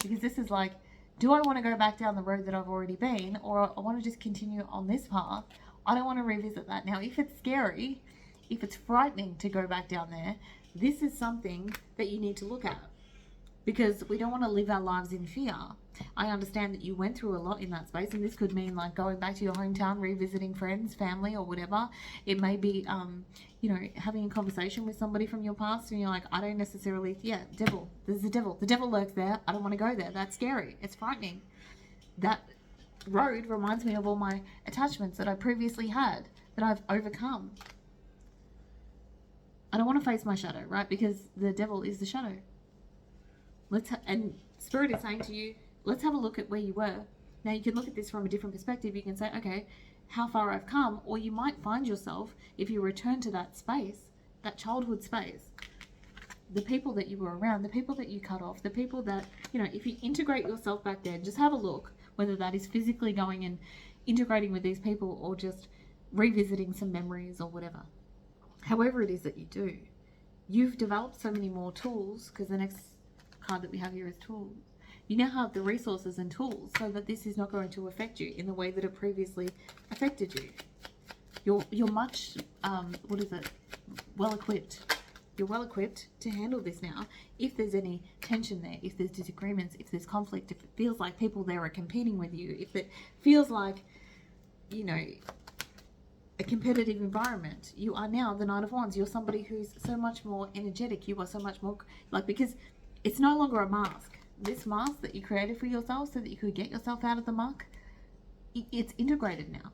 because this is like, do I want to go back down the road that I've already been, or I want to just continue on this path? I don't want to revisit that. Now, if it's scary, if it's frightening to go back down there, this is something that you need to look at, because we don't want to live our lives in fear. I understand that you went through a lot in that space, and this could mean like going back to your hometown, revisiting friends, family, or whatever. It may be, having a conversation with somebody from your past, and you're like, I don't necessarily, devil. There's a devil. The devil lurks there. I don't want to go there. That's scary. It's frightening. That road reminds me of all my attachments that I previously had that I've overcome. I don't want to face my shadow, right? Because the devil is the shadow. And Spirit is saying to you, let's have a look at where you were. Now you can look at this from a different perspective. You can say, okay, how far I've come, or you might find yourself, if you return to that space, that childhood space, the people that you were around, the people that you cut off, the people that, if you integrate yourself back there, just have a look, whether that is physically going and integrating with these people, or just revisiting some memories or whatever. However it is that you do, you've developed so many more tools, because the next card that we have here is tools. You now have the resources and tools so that this is not going to affect you in the way that it previously affected you. You're much, well equipped. You're well equipped to handle this now. If there's any tension there, if there's disagreements, if there's conflict, if it feels like people there are competing with you, if it feels like, a competitive environment, you are now the Knight of Wands. You're somebody who's so much more energetic. You are so much more, because it's no longer a mask. This mask that you created for yourself so that you could get yourself out of the muck, it's integrated now.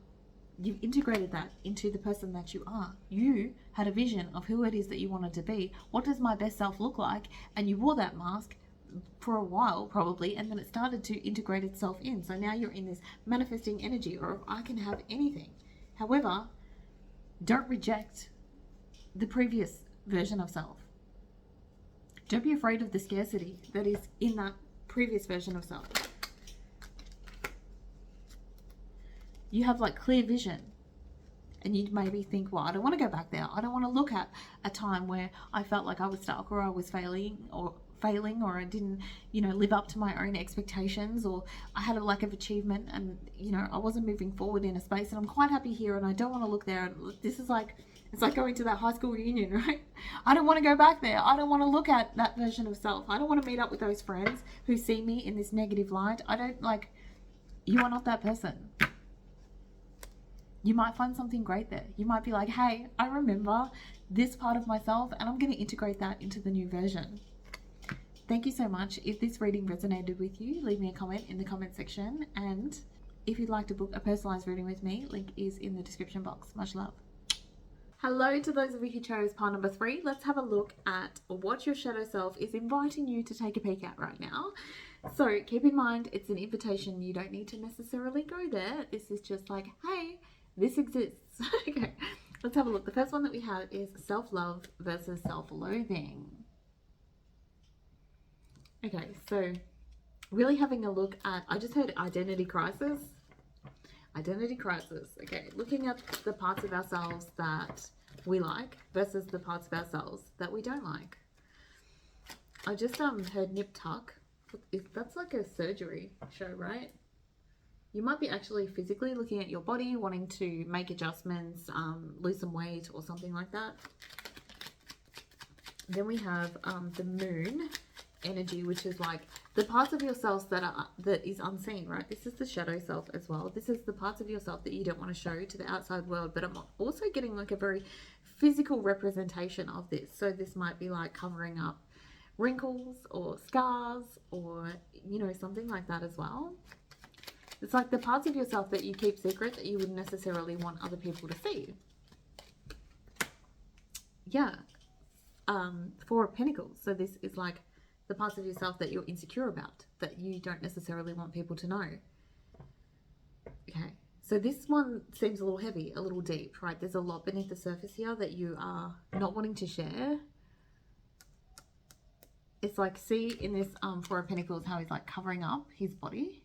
You've integrated that into the person that you are. You had a vision of who it is that you wanted to be. What does my best self look like? And you wore that mask for a while probably, and then it started to integrate itself in. So now you're in this manifesting energy, or I can have anything. However, don't reject the previous version of self. Don't be afraid of the scarcity that is in that previous version of self. You have clear vision, and you maybe think, well, I don't want to go back there. I don't want to look at a time where I felt like I was stuck, or I was failing, or I didn't, live up to my own expectations, or I had a lack of achievement, and, I wasn't moving forward in a space, and I'm quite happy here, and I don't want to look there. And this is it's like going to that high school reunion, right? I don't want to go back there. I don't want to look at that version of self. I don't want to meet up with those friends who see me in this negative light. You are not that person. You might find something great there. You might be like, hey, I remember this part of myself, and I'm going to integrate that into the new version. Thank you so much. If this reading resonated with you, leave me a comment in the comment section. And if you'd like to book a personalized reading with me, link is in the description box. Much love. Hello to those of you who chose pile number 3. Let's have a look at what your shadow self is inviting you to take a peek at right now. So keep in mind, it's an invitation. You don't need to necessarily go there. This is just like, hey, this exists. Okay, let's have a look. The first one that we have is self-love versus self-loathing. Okay, so really having a look at, I just heard identity crisis. Identity crisis. Okay, looking at the parts of ourselves that we like versus the parts of ourselves that we don't like. I just heard nip tuck. That's like a surgery show, right? You might be actually physically looking at your body, wanting to make adjustments, lose some weight or something like that. Then we have the moon energy, which is like the parts of yourselves that is unseen, right? This is the shadow self as well. This is the parts of yourself that you don't want to show to the outside world, but I'm also getting like a very physical representation of this. So this might be like covering up wrinkles or scars or, something like that as well. It's like the parts of yourself that you keep secret that you wouldn't necessarily want other people to see. Yeah. Four of Pentacles. So this is like the parts of yourself that you're insecure about, that you don't necessarily want people to know. Okay. So this one seems a little heavy, a little deep, right? There's a lot beneath the surface here that you are not wanting to share. It's like, see in this Four of Pentacles how he's like covering up his body.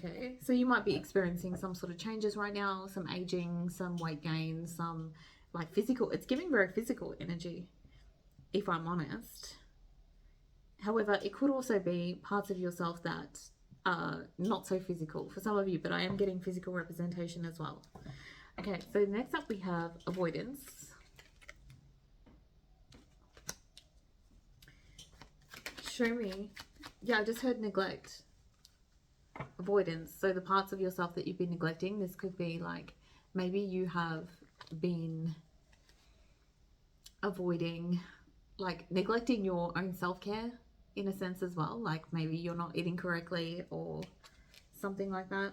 Okay, so you might be experiencing some sort of changes right now, some aging, some weight gain, some like physical. It's giving very physical energy, if I'm honest. However, it could also be parts of yourself that are not so physical for some of you, but I am getting physical representation as well. Okay, so next up we have avoidance. Show me. Yeah, I just heard neglect. Avoidance. So the parts of yourself that you've been neglecting, this could be like maybe you have been avoiding, like neglecting your own self-care in a sense as well, like maybe you're not eating correctly or something like that.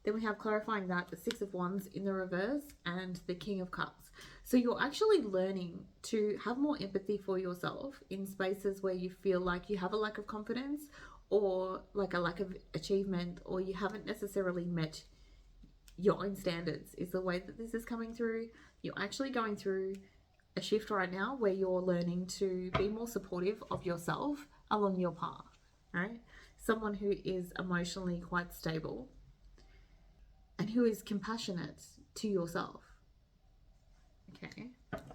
Then we have clarifying that, the Six of Wands in the reverse and the King of Cups. So you're actually learning to have more empathy for yourself in spaces where you feel like you have a lack of confidence or like a lack of achievement, or you haven't necessarily met your own standards, is the way that this is coming through. You're actually going through a shift right now where you're learning to be more supportive of yourself along your path, right? Someone who is emotionally quite stable and who is compassionate to yourself. Okay,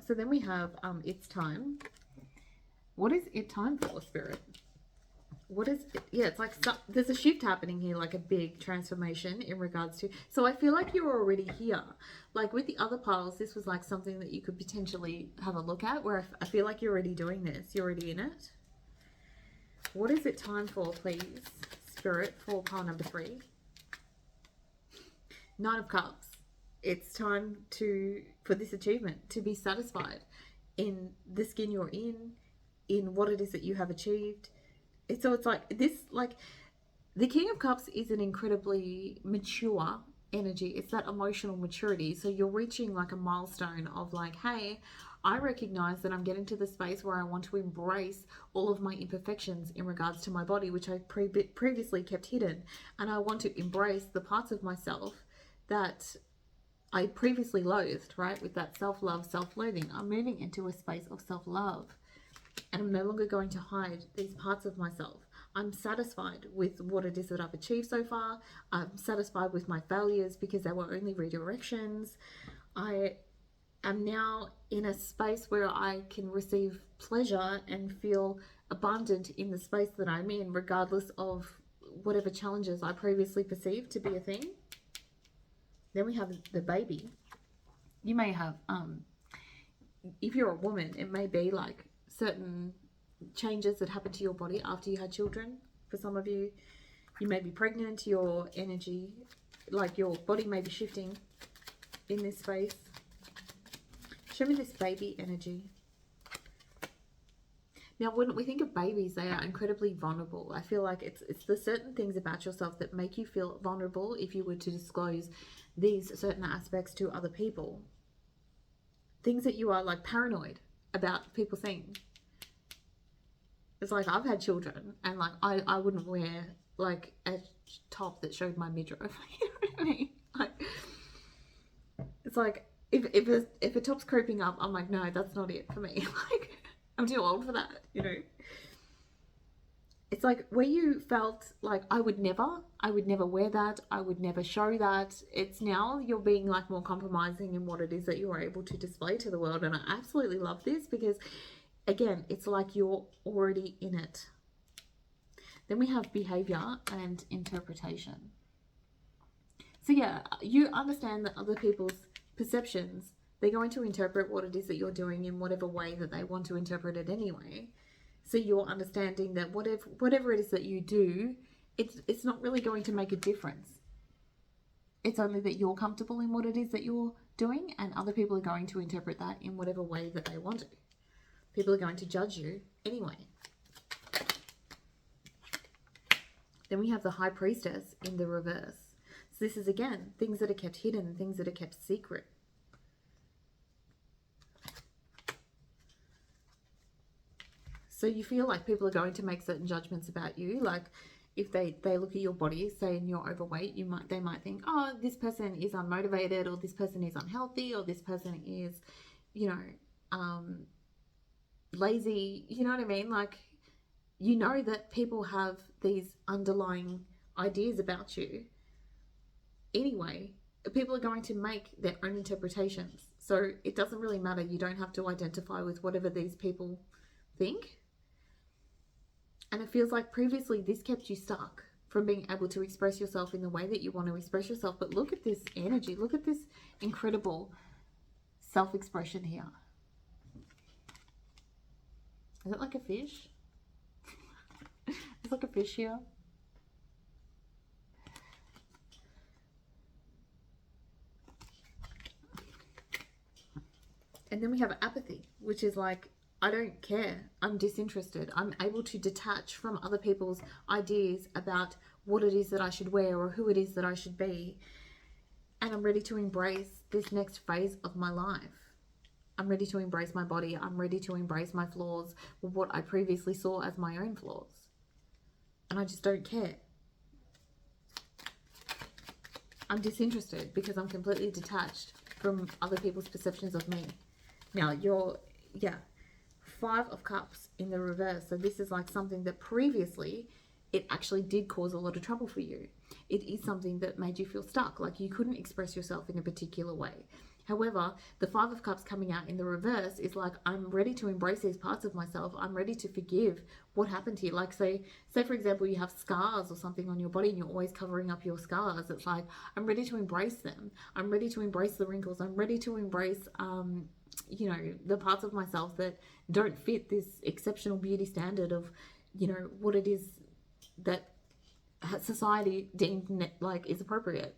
so then we have It's Time. What is it time for, Spirit? What is it? Yeah, it's like there's a shift happening here, like a big transformation in regards to. So I feel like you're already here. Like with the other piles, this was like something that you could potentially have a look at, where I feel like you're already doing this. You're already in it. What is it time for, please, Spirit, for pile number 3? Nine of Cups. It's time for this achievement to be satisfied in the skin you're in what it is that you have achieved. So it's like this, like the King of Cups is an incredibly mature energy. It's that emotional maturity. So you're reaching like a milestone of like, hey, I recognize that I'm getting to the space where I want to embrace all of my imperfections in regards to my body, which I previously kept hidden. And I want to embrace the parts of myself that I previously loathed, right? With that self-love, self-loathing. I'm moving into a space of self-love. And I'm no longer going to hide these parts of myself. I'm satisfied with what it is that I've achieved so far. I'm satisfied with my failures because they were only redirections. I am now in a space where I can receive pleasure and feel abundant in the space that I'm in, regardless of whatever challenges I previously perceived to be a thing. Then we have the baby. You may have, if you're a woman, it may be like certain changes that happen to your body after you had children. For some of you, you may be pregnant, your energy, like your body may be shifting in this space. Show me this baby energy. Now, when we think of babies, they are incredibly vulnerable. I feel like it's the certain things about yourself that make you feel vulnerable if you were to disclose these certain aspects to other people. Things that you are like paranoid about people seeing. It's like I've had children and like I wouldn't wear like a top that showed my midriff. You know what I mean? Like, it's like if a top's creeping up, I'm like, no, that's not it for me. Like, I'm too old for that, you know. It's like where you felt like I would never wear that, I would never show that. It's now you're being like more compromising in what it is that you are able to display to the world. And I absolutely love this because, again, it's like you're already in it. Then we have behavior and interpretation. So yeah, you understand that other people's perceptions, they're going to interpret what it is that you're doing in whatever way that they want to interpret it anyway. So you're understanding that whatever it is that you do, it's not really going to make a difference. It's only that you're comfortable in what it is that you're doing, and other people are going to interpret that in whatever way that they want to. People are going to judge you anyway. Then we have the High Priestess in the reverse. So this is, again, things that are kept hidden, things that are kept secret. So you feel like people are going to make certain judgments about you. Like if they look at your body, say and you're overweight, they might think, oh, this person is unmotivated, or this person is unhealthy, or this person is, you know, lazy. You know what I mean? Like, you know that people have these underlying ideas about you. Anyway, people are going to make their own interpretations. So it doesn't really matter. You don't have to identify with whatever these people think. And it feels like previously this kept you stuck from being able to express yourself in the way that you want to express yourself. But look at this energy. Look at this incredible self-expression here. Is it like a fish? It's like a fish here. And then we have apathy, which is like, I don't care. I'm disinterested. I'm able to detach from other people's ideas about what it is that I should wear or who it is that I should be. And I'm ready to embrace this next phase of my life. I'm ready to embrace my body. I'm ready to embrace my flaws, what I previously saw as my own flaws. And I just don't care. I'm disinterested because I'm completely detached from other people's perceptions of me. Now, yeah. 5 of Cups in the reverse. So this is like something that previously it actually did cause a lot of trouble for you. It is something that made you feel stuck, like you couldn't express yourself in a particular way. However, the Five of Cups coming out in the reverse is like, I'm ready to embrace these parts of myself. I'm ready to forgive what happened to you. Like, say for example, you have scars or something on your body and you're always covering up your scars. It's like, I'm ready to embrace them. I'm ready to embrace the wrinkles. I'm ready to embrace, you know, the parts of myself that don't fit this exceptional beauty standard of, you know, what it is that society deemed like is appropriate.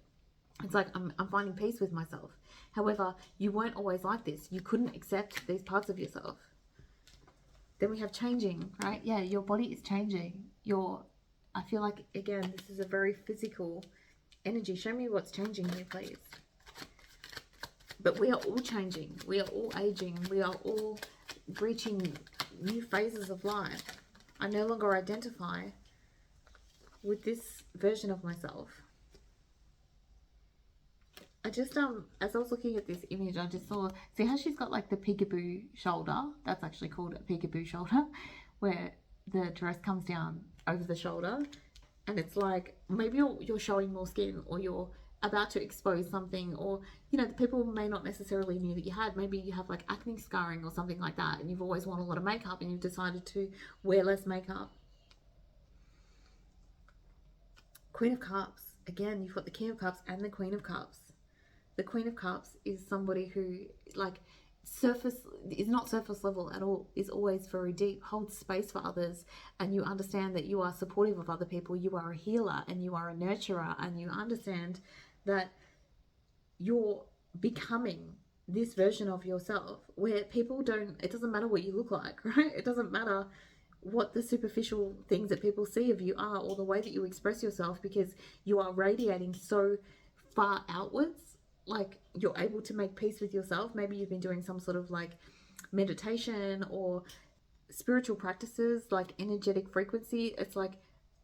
It's like, I'm finding peace with myself. However, you weren't always like this. You couldn't accept these parts of yourself. Then we have changing, right? Yeah, your body is changing. I feel like, again, this is a very physical energy. Show me what's changing here, please. But we are all changing. We are all aging. We are all reaching new phases of life. I no longer identify with this version of myself. I just, as I was looking at this image, I just saw, see how she's got like the peekaboo shoulder? That's actually called a peekaboo shoulder, where the dress comes down over the shoulder. And it's like, maybe you're showing more skin, or you're about to expose something, or, you know, the people may not necessarily knew that you had. Maybe you have like acne scarring or something like that, and you've always worn a lot of makeup and you've decided to wear less makeup. Queen of Cups. Again, you've got the King of Cups and the Queen of Cups. The Queen of Cups is somebody who, like, is not surface level at all, is always very deep, holds space for others, and you understand that you are supportive of other people, you are a healer and you are a nurturer, and you understand that you're becoming this version of yourself where people don't, it doesn't matter what you look like, right? It doesn't matter what the superficial things that people see of you are, or the way that you express yourself, because you are radiating so far outwards. Like, you're able to make peace with yourself. Maybe you've been doing some sort of like meditation or spiritual practices, like energetic frequency. It's like,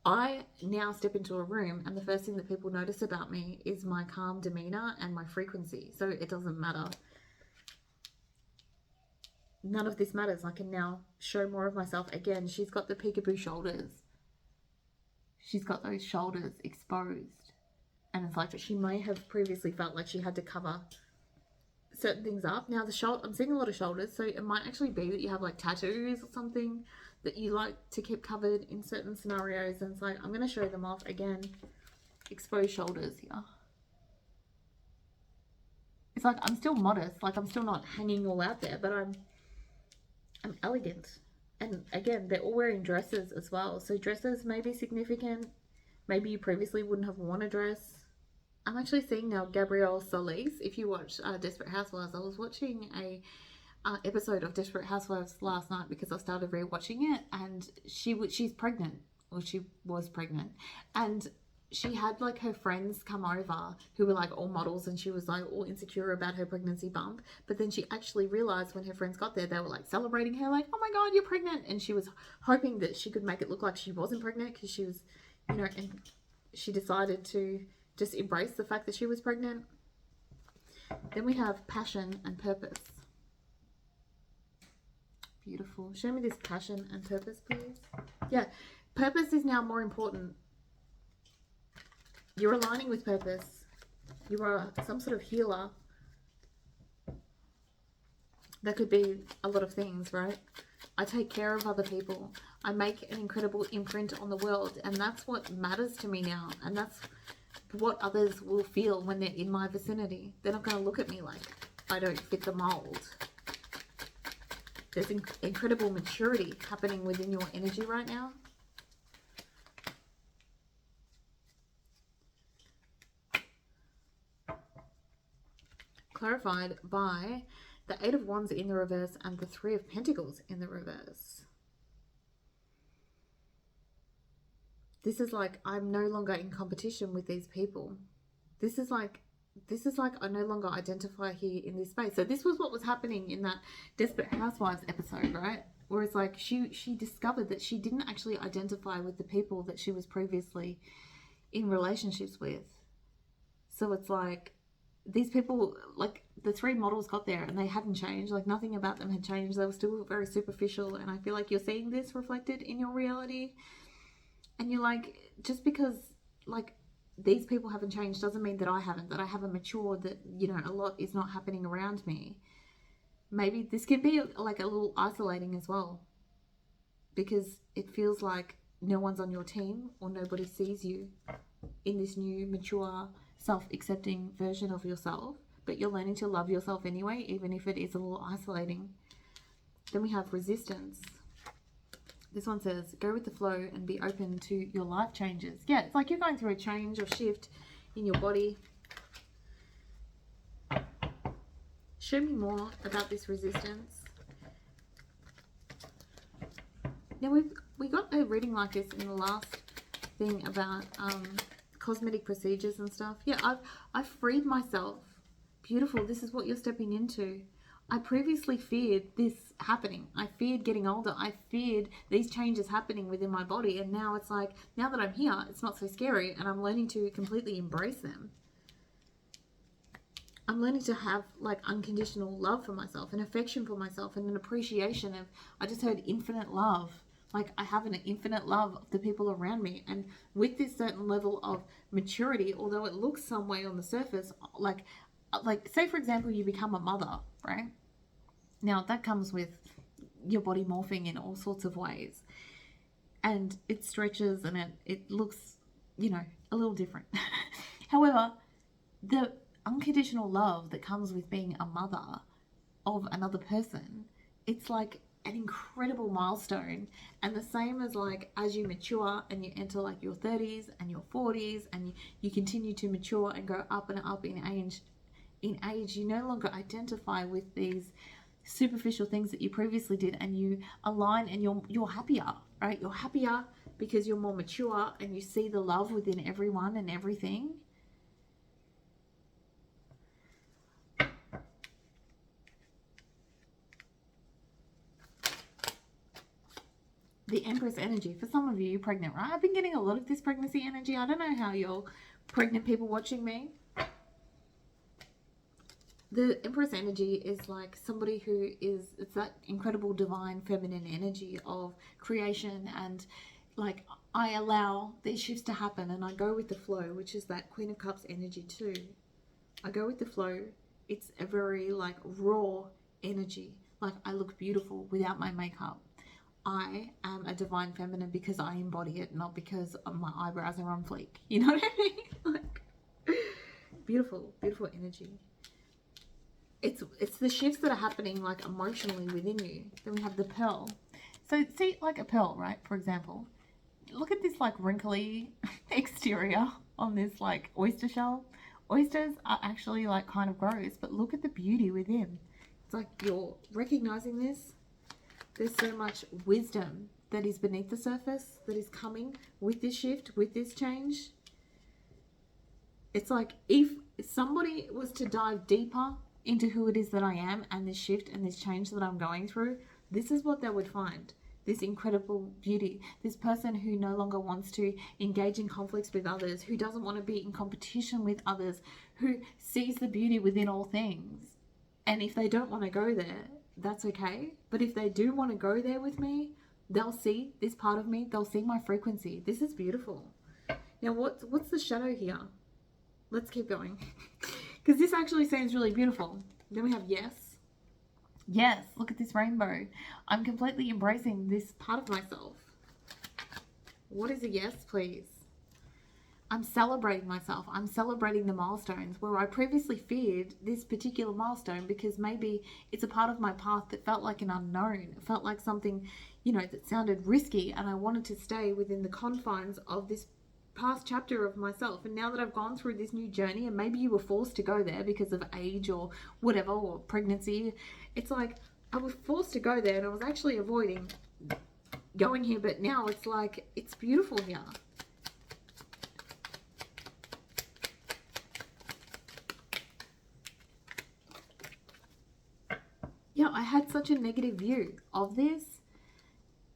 I now step into a room and the first thing that people notice about me is my calm demeanor and my frequency. So it doesn't matter. None of this matters. I can now show more of myself. Again, she's got the peekaboo shoulders. She's got those shoulders exposed. And it's like, she may have previously felt like she had to cover certain things up. Now, I'm seeing a lot of shoulders, so it might actually be that you have like tattoos or something that you like to keep covered in certain scenarios. And it's like, I'm going to show them off again. Exposed shoulders here. It's like, I'm still modest. Like, I'm still not hanging all out there, but I'm elegant. And again, they're all wearing dresses as well. So dresses may be significant. Maybe you previously wouldn't have worn a dress. I'm actually seeing now Gabrielle Solis. If you watch Desperate Housewives, I was watching a episode of Desperate Housewives last night because I started rewatching it, and she's pregnant, or she was pregnant, and she had like her friends come over who were like all models, and she was like all insecure about her pregnancy bump. But then she actually realized when her friends got there, they were like celebrating her, like, oh my god, you're pregnant. And she was hoping that she could make it look like she wasn't pregnant, because she was, you know, and she decided to just embrace the fact that she was pregnant. Then we have passion and purpose. Beautiful. Show me this passion and purpose, please. Yeah, purpose is now more important. You're aligning with purpose. You are some sort of healer. That could be a lot of things, right? I take care of other people. I make an incredible imprint on the world, and that's what matters to me now. And that's what others will feel when they're in my vicinity. They're not going to look at me like I don't fit the mold. There's incredible maturity happening within your energy right now. Clarified by the Eight of Wands in the reverse and the Three of Pentacles in the reverse. This is like, I'm no longer in competition with these people. This is like I no longer identify here in this space. So this was what was happening in that Desperate Housewives episode, right? Where it's like she discovered that she didn't actually identify with the people that she was previously in relationships with. So it's like, these people, like the three models got there and they hadn't changed. Like, nothing about them had changed. They were still very superficial. And I feel like you're seeing this reflected in your reality. And you're like, just because, like, these people haven't changed doesn't mean that I haven't, that I haven't matured, that, you know, a lot is not happening around me. Maybe this can be like a little isolating as well, because it feels like no one's on your team or nobody sees you in this new, mature, self-accepting version of yourself, but you're learning to love yourself anyway, even if it is a little isolating. Then we have resistance. This one says, go with the flow and be open to your life changes. Yeah, it's like you're going through a change or shift in your body. Show me more about this resistance. Now we got a reading like this in the last thing about cosmetic procedures and stuff. Yeah, I've freed myself. Beautiful. This is what you're stepping into. I previously feared this happening. I feared getting older. I feared these changes happening within my body. And now it's like, now that I'm here, it's not so scary, and I'm learning to completely embrace them. I'm learning to have like unconditional love for myself, and affection for myself, and an appreciation of, I just heard infinite love. Like, I have an infinite love of the people around me. And with this certain level of maturity, although it looks some way on the surface, like say for example, you become a mother, right? Now that comes with your body morphing in all sorts of ways, and it stretches and it looks, you know, a little different. However, the unconditional love that comes with being a mother of another person, it's like an incredible milestone. And the same as like as you mature and you enter like your 30s and your 40s, and you continue to mature and go up and up in age, you no longer identify with these superficial things that you previously did, and you align, and you're happier, right? You're happier because you're more mature and you see the love within everyone and everything. The Empress energy. For some of you, you're pregnant, right? I've been getting a lot of this pregnancy energy. I don't know how you're pregnant people watching me. The Empress energy is like somebody who is, it's that incredible divine feminine energy of creation, and like, I allow these shifts to happen and I go with the flow, which is that Queen of Cups energy too. I go with the flow. It's a very like raw energy. Like, I look beautiful without my makeup. I am a divine feminine because I embody it, not because my eyebrows are on fleek. You know what I mean? Like, beautiful, beautiful energy. It's the shifts that are happening like emotionally within you. Then we have the pearl. So see, like a pearl, right? For example, look at this like wrinkly exterior on this like oyster shell. Oysters are actually like kind of gross, but look at the beauty within. It's like you're recognizing this. There's so much wisdom that is beneath the surface that is coming with this shift, with this change. It's like if somebody was to dive deeper into who it is that I am and this shift and this change that I'm going through, this is what they would find. This incredible beauty. This person who no longer wants to engage in conflicts with others, who doesn't want to be in competition with others, who sees the beauty within all things. And if they don't want to go there, that's okay. But if they do want to go there with me, they'll see this part of me. They'll see my frequency. This is beautiful. Now, what's the shadow here? Let's keep going. Because this actually seems really beautiful. Then we have yes. Yes, look at this rainbow. I'm completely embracing this part of myself. What is a yes, please? I'm celebrating myself. I'm celebrating the milestones where I previously feared this particular milestone because maybe it's a part of my path that felt like an unknown. It felt like something, you know, that sounded risky, and I wanted to stay within the confines of this past chapter of myself. And now that I've gone through this new journey, and maybe you were forced to go there because of age or whatever, or pregnancy, it's like I was forced to go there and I was actually avoiding going here, but now it's like it's beautiful here. Yeah, I had such a negative view of this.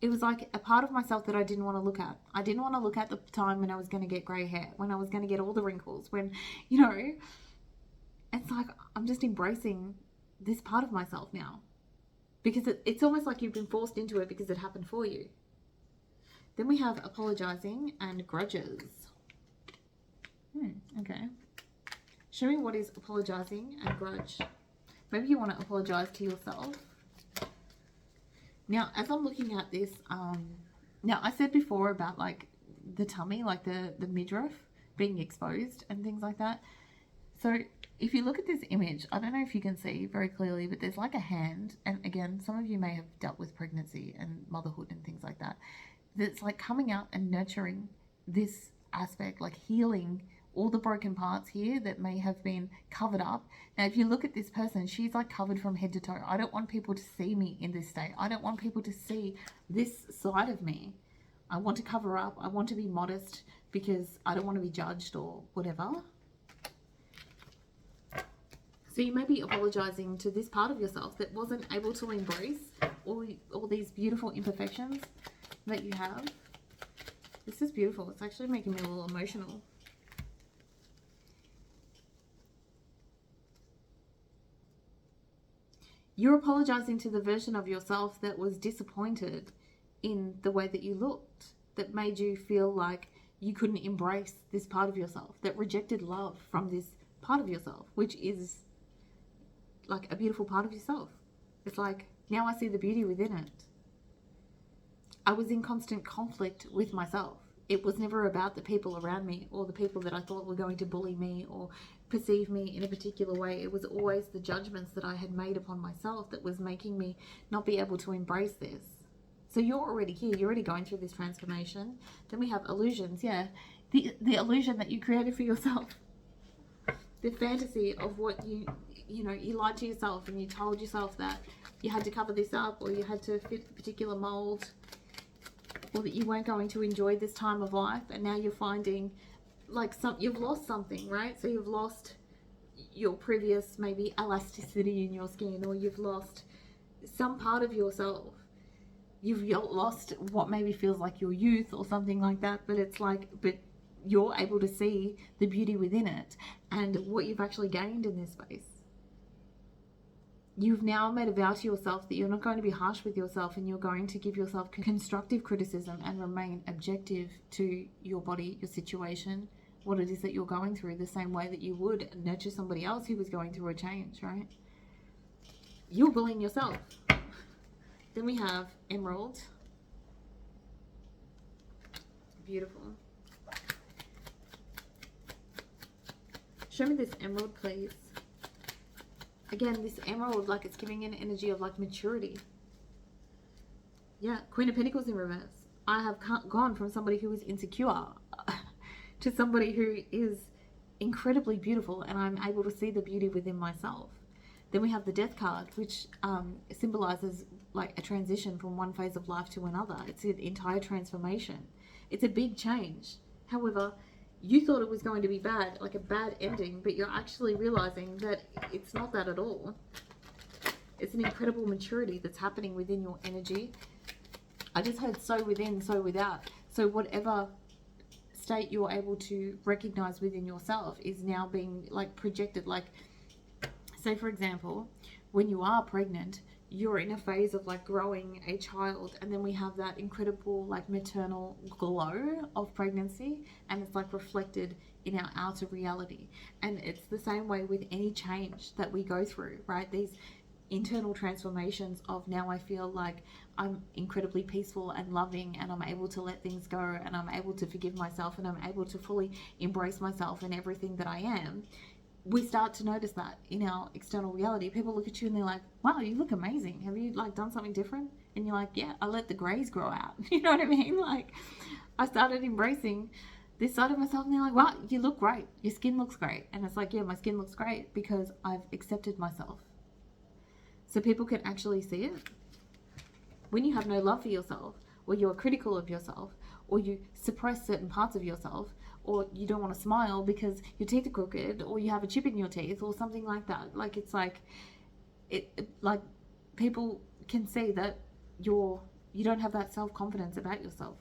It was like a part of myself that I didn't want to look at. I didn't want to look at the time when I was going to get grey hair, when I was going to get all the wrinkles, when, you know, it's like I'm just embracing this part of myself now. Because it's almost like you've been forced into it because it happened for you. Then we have apologizing and grudges. Okay. Show me what is apologizing and grudge. Maybe you want to apologize to yourself. Now, as I'm looking at this, now I said before about like the tummy, like the midriff being exposed and things like that. So if you look at this image, I don't know if you can see very clearly, but there's like a hand. And again, some of you may have dealt with pregnancy and motherhood and things like that. That's like coming out and nurturing this aspect, like healing all the broken parts here that may have been covered up. Now, if you look at this person, she's like covered from head to toe. I don't want people to see me in this state. I don't want people to see this side of me. I want to cover up. I want to be modest because I don't want to be judged or whatever. So you may be apologizing to this part of yourself that wasn't able to embrace all these beautiful imperfections that you have. This is beautiful. It's actually making me a little emotional. You're apologizing to the version of yourself that was disappointed in the way that you looked, that made you feel like you couldn't embrace this part of yourself, that rejected love from this part of yourself, which is like a beautiful part of yourself. It's like, now I see the beauty within it. I was in constant conflict with myself. It was never about the people around me or the people that I thought were going to bully me or perceive me in a particular way. It was always the judgments that I had made upon myself that was making me not be able to embrace this. So you're already here. You're already going through this transformation. Then we have illusions. Yeah, the illusion that you created for yourself. The fantasy of what you lied to yourself and you told yourself that you had to cover this up or you had to fit a particular mold, or that you weren't going to enjoy this time of life, and now you're finding like you've lost something, right? So you've lost your previous maybe elasticity in your skin, or you've lost some part of yourself. You've lost what maybe feels like your youth or something like that, but it's like, but you're able to see the beauty within it and what you've actually gained in this space. You've now made a vow to yourself that you're not going to be harsh with yourself, and you're going to give yourself constructive criticism and remain objective to your body, your situation, what it is that you're going through, the same way that you would nurture somebody else who was going through a change, right? You're bullying yourself. Then we have emerald. Beautiful. Show me this emerald, please. Again, this emerald, like it's giving an energy of like maturity. Yeah, Queen of Pentacles in reverse. I have gone from somebody who is insecure to somebody who is incredibly beautiful, and I'm able to see the beauty within myself. Then we have the Death card, which symbolizes like a transition from one phase of life to another. It's an entire transformation. It's a big change. However, you thought it was going to be bad, like a bad ending, but you're actually realizing that it's not that at all. It's an incredible maturity that's happening within your energy. I just heard so within, so without. So whatever state you're able to recognize within yourself is now being like projected. Like, say for example, when you are pregnant, you're in a phase of like growing a child, and then we have that incredible like maternal glow of pregnancy, and it's like reflected in our outer reality. And it's the same way with any change that we go through, right? These internal transformations of, now I feel like I'm incredibly peaceful and loving, and I'm able to let things go, and I'm able to forgive myself, and I'm able to fully embrace myself and everything that I am. We start to notice that in our external reality. People look at you and they're like, wow, you look amazing. Have you like done something different? And you're like, yeah, I let the grays grow out. You know what I mean? Like, I started embracing this side of myself, and they're like, wow, you look great. Your skin looks great. And it's like, yeah, my skin looks great because I've accepted myself. So people can actually see it. When you have no love for yourself, or you're critical of yourself, or you suppress certain parts of yourself, or you don't want to smile because your teeth are crooked, or you have a chip in your teeth, or something like that. Like, it's like, like people can see that you don't have that self-confidence about yourself.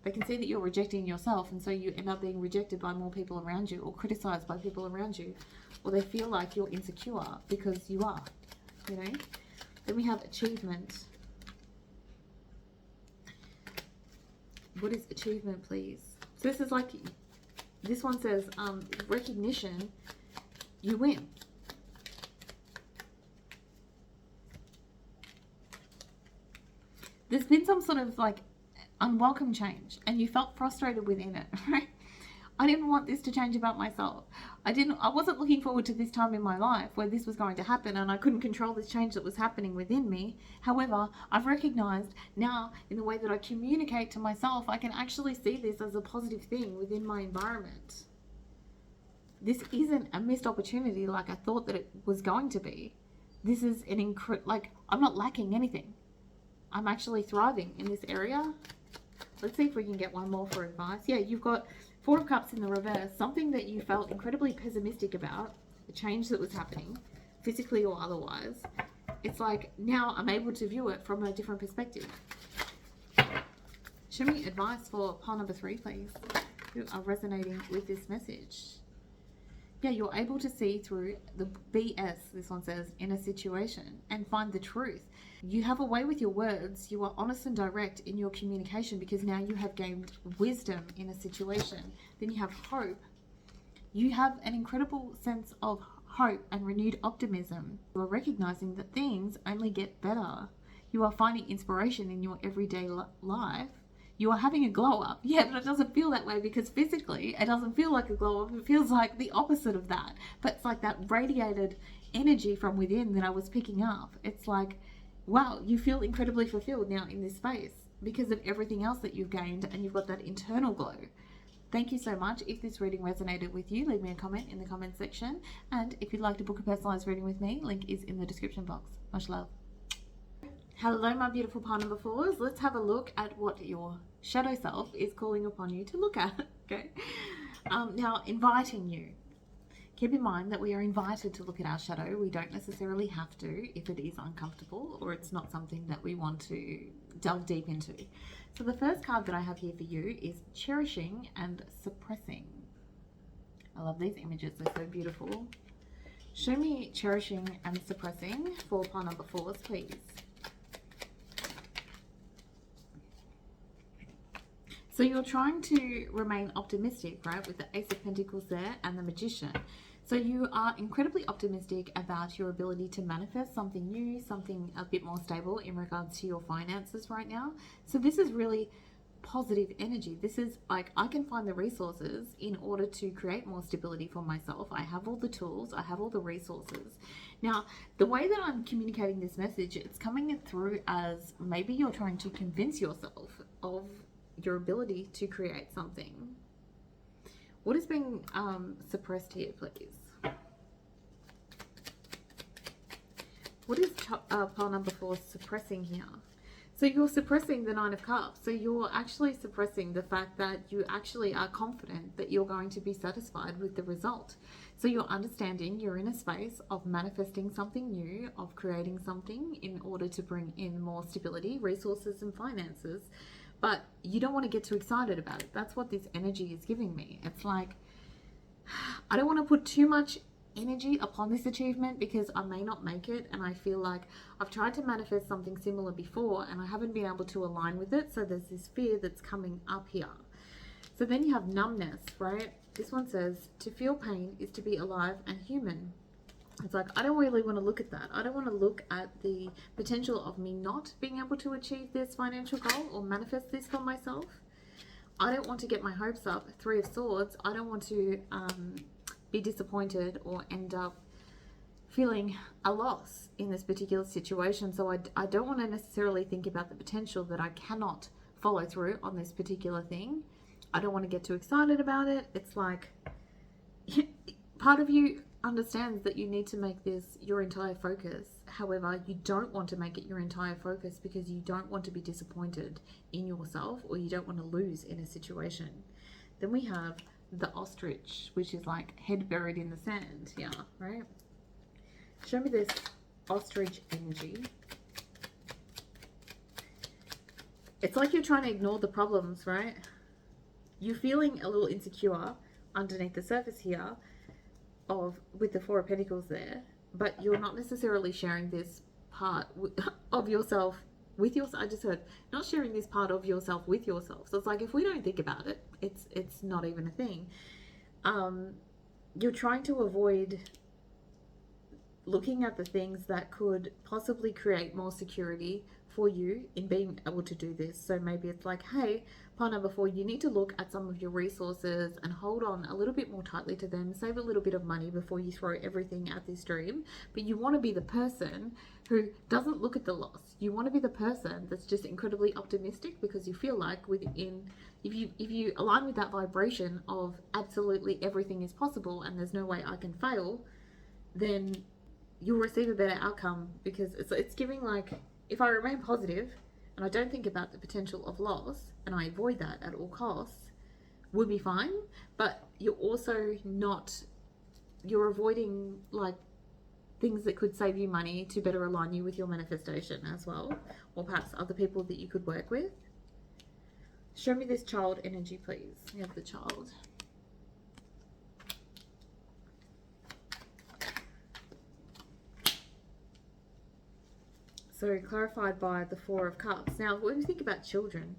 They can see that you're rejecting yourself, and so you end up being rejected by more people around you, or criticized by people around you, or they feel like you're insecure because you are, you know. Then we have achievement. What is achievement, please? So this is like This one says, recognition, you win. There's been some sort of like unwelcome change and you felt frustrated within it, right? I didn't want this to change about myself. I wasn't looking forward to this time in my life where this was going to happen and I couldn't control this change that was happening within me. However, I've recognized now in the way that I communicate to myself, I can actually see this as a positive thing within my environment. This isn't a missed opportunity like I thought that it was going to be. This is an like, I'm not lacking anything. I'm actually thriving in this area. Let's see if we can get one more for advice. Yeah, you've got Four of Cups in the reverse, something that you felt incredibly pessimistic about, the change that was happening, physically or otherwise. It's like, now I'm able to view it from a different perspective. Show me advice for pile number 3, please, who are resonating with this message. Yeah, you're able to see through the BS, this one says, in a situation and find the truth. You have a way with your words. You are honest and direct in your communication because now you have gained wisdom in a situation. Then you have hope. You have an incredible sense of hope and renewed optimism. You are recognizing that things only get better. You are finding inspiration in your everyday life. You are having a glow up. Yeah, but it doesn't feel that way because physically it doesn't feel like a glow up. It feels like the opposite of that. But it's like that radiated energy from within that I was picking up. It's like, wow, you feel incredibly fulfilled now in this space because of everything else that you've gained and you've got that internal glow. Thank you so much. If this reading resonated with you, leave me a comment in the comment section. And if you'd like to book a personalized reading with me, link is in the description box. Much love. Hello, my beautiful pile number 4s. Let's have a look at what your shadow self is calling upon you to look at. Okay. Now, inviting you. Keep in mind that we are invited to look at our shadow. We don't necessarily have to if it is uncomfortable or it's not something that we want to delve deep into. So the first card that I have here for you is cherishing and suppressing. I love these images. They're so beautiful. Show me cherishing and suppressing for pile number 4s, please. So you're trying to remain optimistic, right, with the Ace of Pentacles there and the Magician. So you are incredibly optimistic about your ability to manifest something new, something a bit more stable in regards to your finances right now. So this is really positive energy. This is like, I can find the resources in order to create more stability for myself. I have all the tools, I have all the resources. Now, the way that I'm communicating this message, it's coming through as maybe you're trying to convince yourself of your ability to create something. What is being suppressed here, please? What is pile number 4 suppressing here? So you're suppressing the 9 of Cups. So you're actually suppressing the fact that you actually are confident that you're going to be satisfied with the result. So you're understanding you're in a space of manifesting something new, of creating something in order to bring in more stability, resources and finances. But you don't want to get too excited about it. That's what this energy is giving me. It's like, I don't want to put too much energy upon this achievement because I may not make it. And I feel like I've tried to manifest something similar before and I haven't been able to align with it. So there's this fear that's coming up here. So then you have numbness, right? This one says, to feel pain is to be alive and human. It's like, I don't really want to look at that. I don't want to look at the potential of me not being able to achieve this financial goal or manifest this for myself. I don't want to get my hopes up. 3 of Swords. I don't want to be disappointed or end up feeling a loss in this particular situation. So I don't want to necessarily think about the potential that I cannot follow through on this particular thing. I don't want to get too excited about it. It's like, part of you understands that you need to make this your entire focus. However, you don't want to make it your entire focus because you don't want to be disappointed in yourself or you don't want to lose in a situation. Then we have the ostrich, which is like head buried in the sand. Yeah, right? Show me this ostrich energy. It's like you're trying to ignore the problems, right? You're feeling a little insecure underneath the surface here with the 4 of Pentacles there, but you're not necessarily sharing this part of yourself with yourself. I just heard not sharing this part of yourself with yourself. So it's like, if we don't think about it, it's not even a thing. You're trying to avoid looking at the things that could possibly create more security for you in being able to do this. So maybe it's like, hey, part number 4, you need to look at some of your resources and hold on a little bit more tightly to them, save a little bit of money before you throw everything at this dream. But you want to be the person who doesn't look at the loss. You want to be the person that's just incredibly optimistic, because you feel like if you align with that vibration of absolutely everything is possible and there's no way I can fail, then you'll receive a better outcome, because it's giving like, if I remain positive and I don't think about the potential of loss and I avoid that at all costs, we'll be fine. But you're also you're avoiding like things that could save you money to better align you with your manifestation as well, or perhaps other people that you could work with. Show me this child energy, please. We have the child. So clarified by the 4 of Cups. Now, when we think about children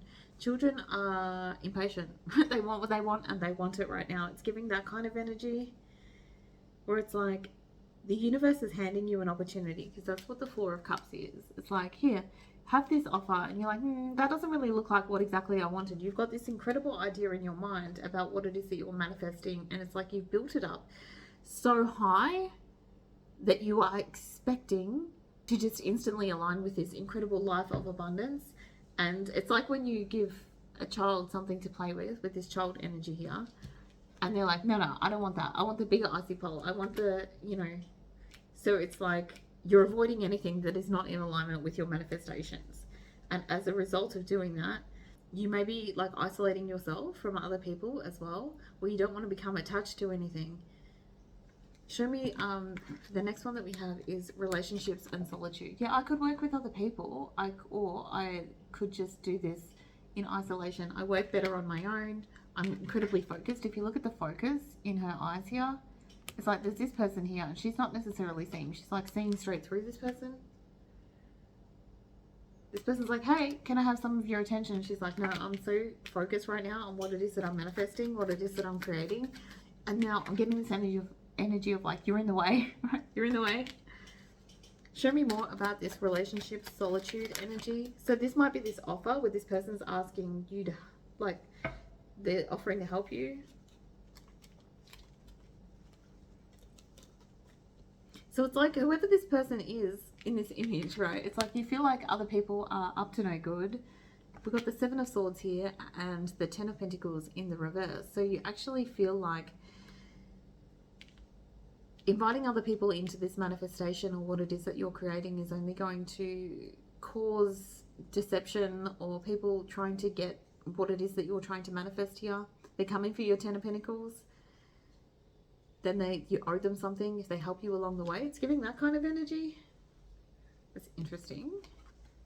are impatient. They want what they want and they want it right now. It's giving that kind of energy where it's like the universe is handing you an opportunity, because that's what the 4 of Cups is. It's like, here, have this offer, and you're like, that doesn't really look like what exactly I wanted. You've got this incredible idea in your mind about what it is that you're manifesting, and it's like you've built it up so high that you are expecting to just instantly align with this incredible life of abundance. And it's like when you give a child something to play with this child energy here, and they're like, no, I don't want that. I want the bigger icy pole. I want the, so it's like you're avoiding anything that is not in alignment with your manifestations. And as a result of doing that, you may be like isolating yourself from other people as well, where you don't want to become attached to anything. Show me, the next one that we have is relationships and solitude. Yeah, I could work with other people, or I could just do this in isolation. I work better on my own. I'm incredibly focused. If you look at the focus in her eyes here, it's like there's this person here and she's not necessarily seeing. She's like seeing straight through this person. This person's like, hey, can I have some of your attention? She's like, no, I'm so focused right now on what it is that I'm manifesting, what it is that I'm creating. And now I'm getting this energy of like, you're in the way, right? You're in the way. Show me more about this relationship solitude energy. So this might be this offer where this person's asking you to, like, they're offering to help you. So it's like whoever this person is in this image, right? It's like you feel like other people are up to no good. We've got the 7 of Swords here and the 10 of Pentacles in the reverse. So you actually feel like inviting other people into this manifestation or what it is that you're creating is only going to cause deception, or people trying to get what it is that you're trying to manifest here. They're coming for your 10 of Pentacles. Then you owe them something if they help you along the way. It's giving that kind of energy. That's interesting.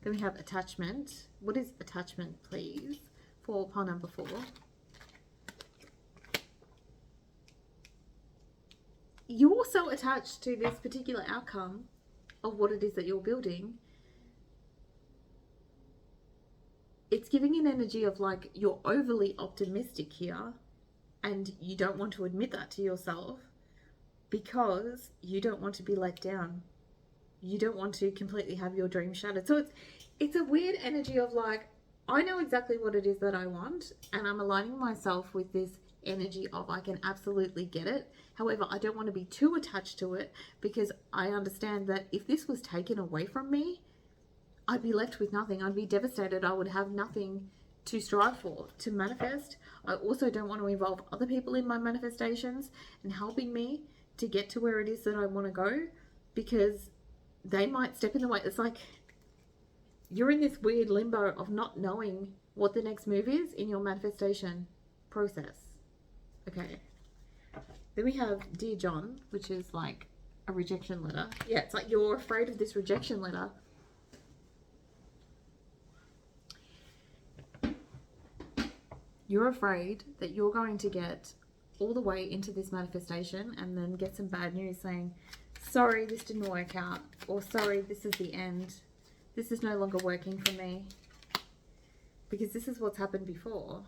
Then we have attachment. What is attachment, please, for pile number 4? You're so attached to this particular outcome of what it is that you're building. It's giving an energy of like you're overly optimistic here, and you don't want to admit that to yourself because you don't want to be let down. You don't want to completely have your dream shattered. So it's a weird energy of like, I know exactly what it is that I want, and I'm aligning myself with this energy of I can absolutely get it. However, I don't want to be too attached to it, because I understand that if this was taken away from me, I'd be left with nothing. I'd be devastated. I would have nothing to strive for, to manifest. I also don't want to involve other people in my manifestations and helping me to get to where it is that I want to go, because they might step in the way. It's like you're in this weird limbo of not knowing what the next move is in your manifestation process. Okay. Then we have Dear John, which is like a rejection letter. Yeah, it's like you're afraid of this rejection letter. You're afraid that you're going to get all the way into this manifestation and then get some bad news saying, sorry, this didn't work out, or sorry, this is the end. This is no longer working for me. Because this is what's happened before.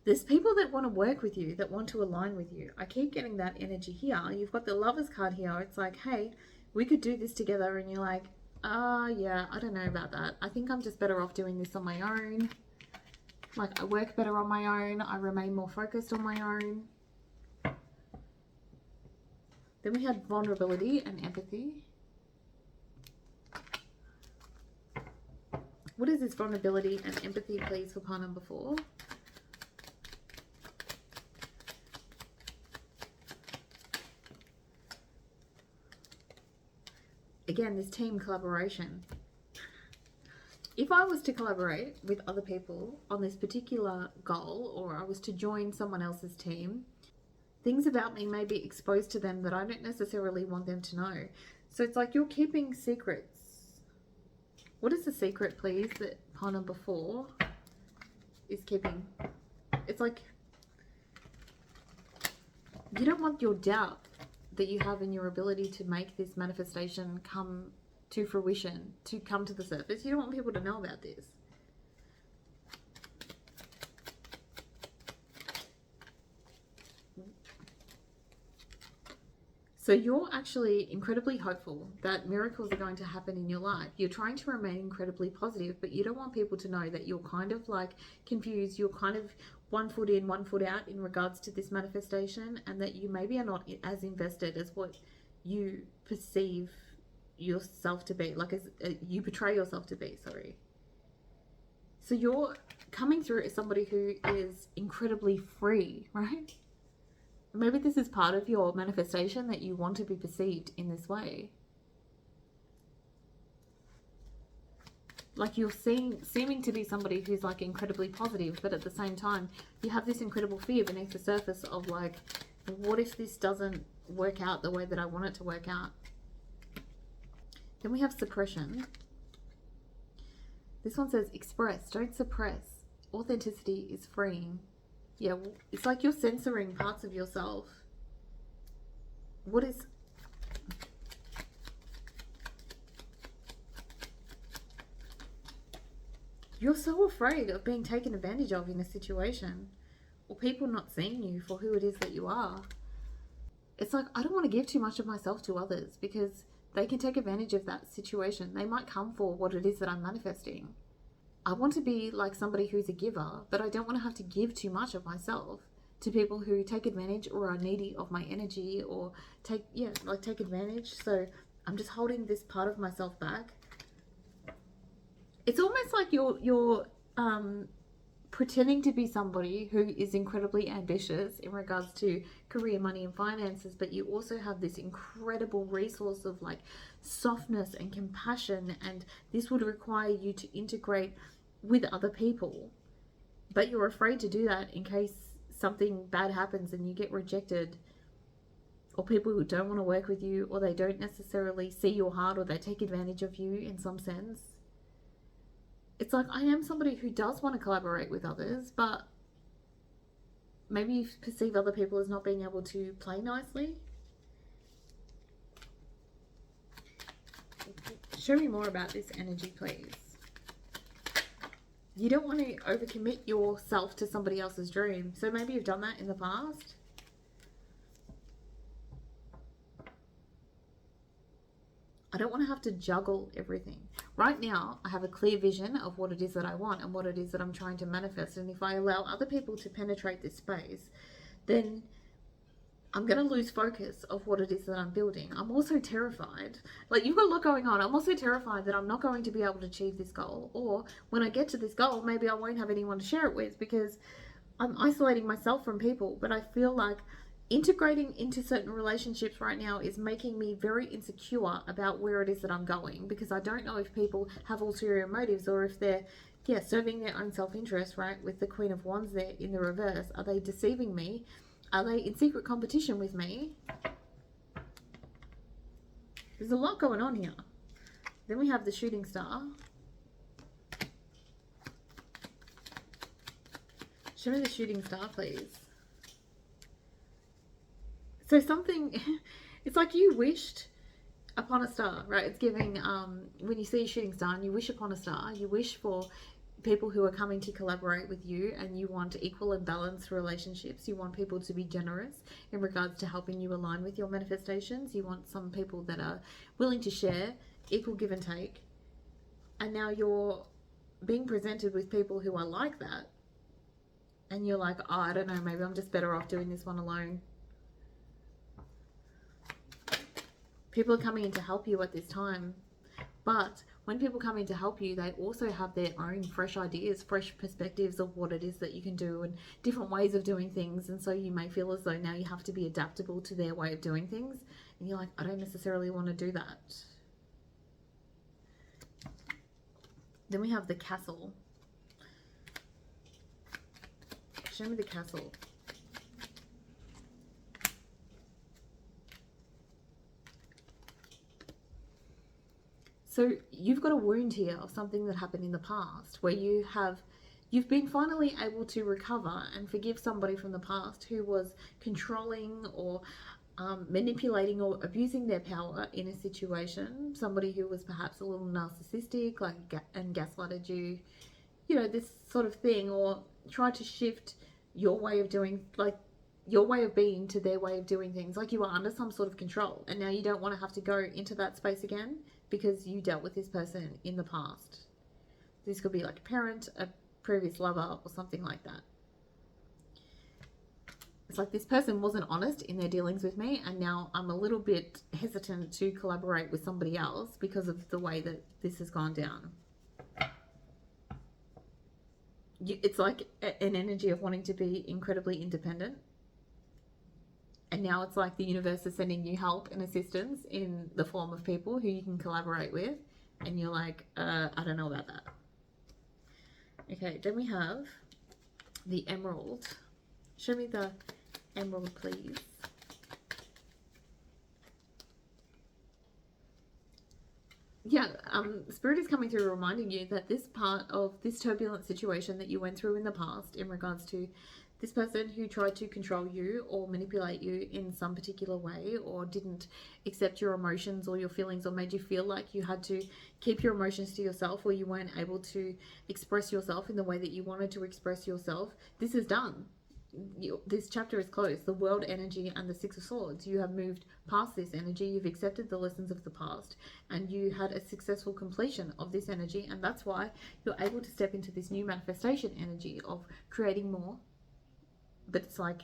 There's people that want to work with you, that want to align with you. I keep getting that energy here. You've got the Lovers card here. It's like, hey, we could do this together. And you're like, yeah, I don't know about that. I think I'm just better off doing this on my own. Like, I work better on my own. I remain more focused on my own. Then we had vulnerability and empathy. What is this vulnerability and empathy, please, for part number 4? Again, this team collaboration. If I was to collaborate with other people on this particular goal, or I was to join someone else's team, things about me may be exposed to them that I don't necessarily want them to know. So it's like you're keeping secrets. What is the secret, please, that part number 4 is keeping? It's like you don't want your doubt that you have in your ability to make this manifestation come to fruition, to come to the surface. You don't want people to know about this. So you're actually incredibly hopeful that miracles are going to happen in your life. You're trying to remain incredibly positive, but you don't want people to know that you're kind of like confused. You're kind of one foot in, one foot out in regards to this manifestation, and that you maybe are not as invested as what you perceive yourself to be, like as you portray yourself to be, sorry. So you're coming through as somebody who is incredibly free, right? Maybe this is part of your manifestation, that you want to be perceived in this way. Like you're seeming to be somebody who's like incredibly positive, but at the same time, you have this incredible fear beneath the surface of like, what if this doesn't work out the way that I want it to work out? Then we have suppression. This one says express, don't suppress. Authenticity is freeing. Yeah, it's like you're censoring parts of yourself. What is... You're so afraid of being taken advantage of in a situation, or people not seeing you for who it is that you are. It's like, I don't want to give too much of myself to others because they can take advantage of that situation. They might come for what it is that I'm manifesting. I want to be like somebody who's a giver, but I don't want to have to give too much of myself to people who take advantage or are needy of my energy, or take advantage. So I'm just holding this part of myself back. It's almost like you're pretending to be somebody who is incredibly ambitious in regards to career, money, and finances, but you also have this incredible resource of like softness and compassion, and this would require you to integrate with other people, but you're afraid to do that in case something bad happens and you get rejected, or people who don't want to work with you, or they don't necessarily see your heart, or they take advantage of you in some sense. It's like, I am somebody who does want to collaborate with others, but maybe you perceive other people as not being able to play nicely. Show me more about this energy, please. You don't want to overcommit yourself to somebody else's dream. So maybe you've done that in the past. I don't want to have to juggle everything. Right now, I have a clear vision of what it is that I want and what it is that I'm trying to manifest. And if I allow other people to penetrate this space, then I'm going to lose focus of what it is that I'm building. I'm also terrified. Like, you've got a lot going on. I'm also terrified that I'm not going to be able to achieve this goal. Or when I get to this goal, maybe I won't have anyone to share it with because I'm isolating myself from people. But I feel like integrating into certain relationships right now is making me very insecure about where it is that I'm going, because I don't know if people have ulterior motives, or if they're serving their own self-interest, right? With the Queen of Wands there in the reverse. Are they deceiving me? Are they in secret competition with me? There's a lot going on here. Then we have the Shooting Star. Show me the Shooting Star, please. So something, it's like you wished upon a star, right? It's giving, when you see a shooting star and you wish upon a star, you wish for people who are coming to collaborate with you, and you want equal and balanced relationships. You want people to be generous in regards to helping you align with your manifestations. You want some people that are willing to share, equal give and take. And now you're being presented with people who are like that. And you're like, oh, I don't know, maybe I'm just better off doing this one alone. People are coming in to help you at this time. But when people come in to help you, they also have their own fresh ideas, fresh perspectives of what it is that you can do and different ways of doing things. And so you may feel as though now you have to be adaptable to their way of doing things. And you're like, I don't necessarily want to do that. Then we have the Castle. Show me the Castle. So you've got a wound here of something that happened in the past where you've been finally able to recover and forgive somebody from the past who was controlling or manipulating or abusing their power in a situation. Somebody who was perhaps a little narcissistic, like, and gaslighted you, this sort of thing, or tried to shift your way of doing, like, your way of being to their way of doing things. Like you were under some sort of control, and now you don't want to have to go into that space again because you dealt with this person in the past. This could be like a parent, a previous lover, or something like that. It's like this person wasn't honest in their dealings with me, and now I'm a little bit hesitant to collaborate with somebody else because of the way that this has gone down. It's like an energy of wanting to be incredibly independent. And now it's like the universe is sending you help and assistance in the form of people who you can collaborate with. And you're like, I don't know about that. Okay, then we have the Emerald. Show me the Emerald, please. Yeah, Spirit is coming through reminding you that this part of this turbulent situation that you went through in the past in regards to this person who tried to control you or manipulate you in some particular way, or didn't accept your emotions or your feelings, or made you feel like you had to keep your emotions to yourself, or you weren't able to express yourself in the way that you wanted to express yourself. This is done. This chapter is closed. The World energy and the Six of Swords. You have moved past this energy. You've accepted the lessons of the past, and you had a successful completion of this energy, and that's why you're able to step into this new manifestation energy of creating more. But it's like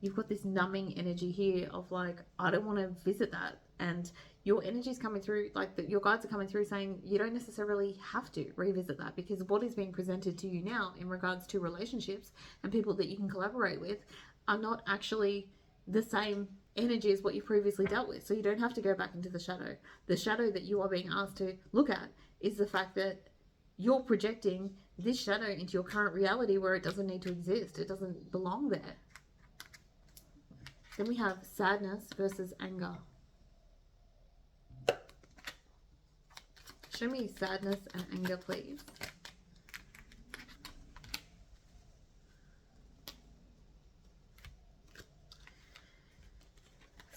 you've got this numbing energy here of like, I don't want to visit that. And your energy is coming through, like your guides are coming through saying you don't necessarily have to revisit that, because what is being presented to you now in regards to relationships and people that you can collaborate with are not actually the same energy as what you previously dealt with. So you don't have to go back into the shadow. The shadow that you are being asked to look at is the fact that you're projecting this shadow into your current reality where it doesn't need to exist. It doesn't belong there. Then we have sadness versus anger. Show me sadness and anger, please.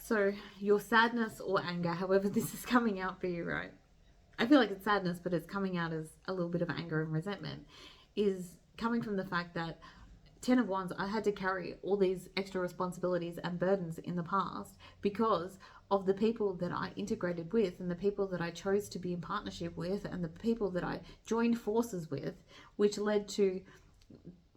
So your sadness or anger, however this is coming out for you, right? I feel like it's sadness, but it's coming out as a little bit of anger and resentment, is coming from the fact that 10 of Wands, I had to carry all these extra responsibilities and burdens in the past because of the people that I integrated with, and the people that I chose to be in partnership with, and the people that I joined forces with, which led to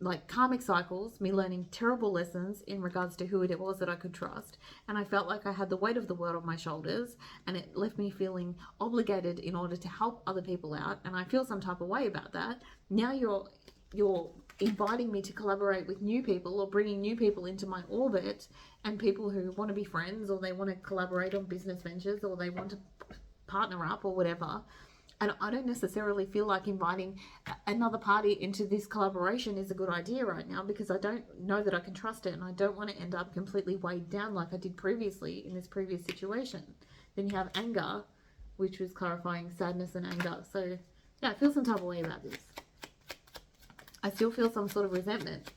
like karmic cycles, me learning terrible lessons in regards to who it was that I could trust. And I felt like I had the weight of the world on my shoulders, and it left me feeling obligated in order to help other people out. And I feel some type of way about that. Now you're inviting me to collaborate with new people, or bringing new people into my orbit, and people who want to be friends, or they want to collaborate on business ventures, or they want to partner up or whatever. And I don't necessarily feel like inviting another party into this collaboration is a good idea right now, because I don't know that I can trust it, and I don't want to end up completely weighed down like I did previously in this previous situation. Then you have anger, which was clarifying sadness and anger. So yeah, I feel some type of way about this. I still feel some sort of resentment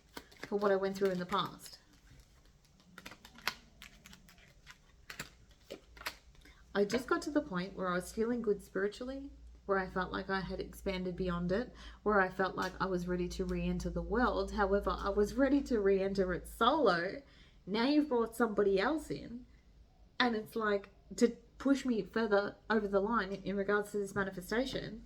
for what I went through in the past. I just got to the point where I was feeling good spiritually, where I felt like I had expanded beyond it, where I felt like I was ready to re-enter the world. However, I was ready to re-enter it solo. Now you've brought somebody else in, and it's like to push me further over the line in regards to this manifestation.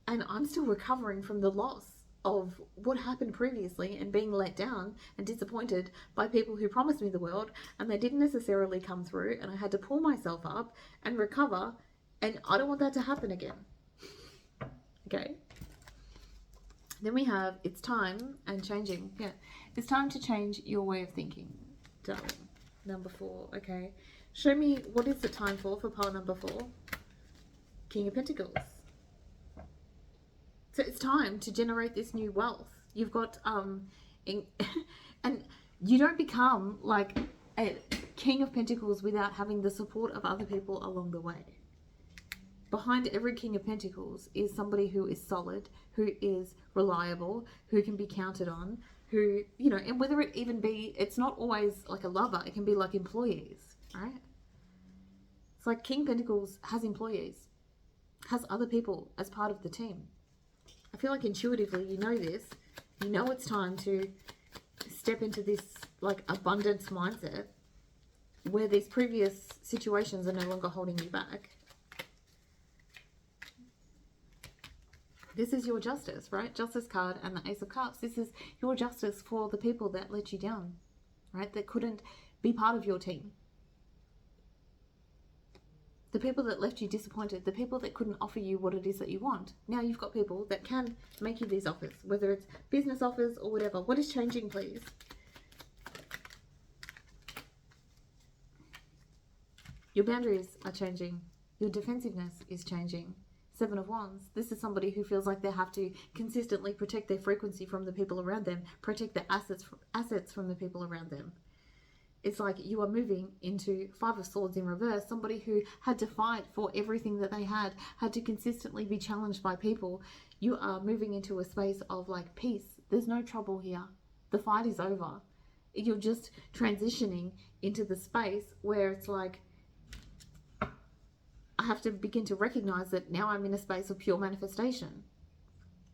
And I'm still recovering from the loss of what happened previously and being let down and disappointed by people who promised me the world and they didn't necessarily come through, and I had to pull myself up and recover, and I don't want that to happen again. Okay. Then we have it's time and changing. Yeah. It's time to change your way of thinking, darling. Number 4. Okay. Show me what is the time for pile number 4. King of Pentacles. So it's time to generate this new wealth. You've got, and you don't become like a King of Pentacles without having the support of other people along the way. Behind every King of Pentacles is somebody who is solid, who is reliable, who can be counted on, who, you know, and whether it even be, it's not always like a lover, it can be like employees, right? It's like King of Pentacles has employees, has other people as part of the team. I feel like intuitively you know this. You know it's time to step into this like abundance mindset where these previous situations are no longer holding you back. This is your justice, right? Justice card and the Ace of Cups. This is your justice for the people that let you down, right? That couldn't be part of your team. The people that left you disappointed, the people that couldn't offer you what it is that you want. Now you've got people that can make you these offers, whether it's business offers or whatever. What is changing, please? Your boundaries are changing. Your defensiveness is changing. 7 of Wands. This is somebody who feels like they have to consistently protect their frequency from the people around them, protect their assets from the people around them. It's like you are moving into 5 of Swords in reverse. Somebody who had to fight for everything that they had to consistently be challenged by people. You are moving into a space of like peace. There's no trouble here. The fight is over. You're just transitioning into the space where it's like, I have to begin to recognize that now I'm in a space of pure manifestation.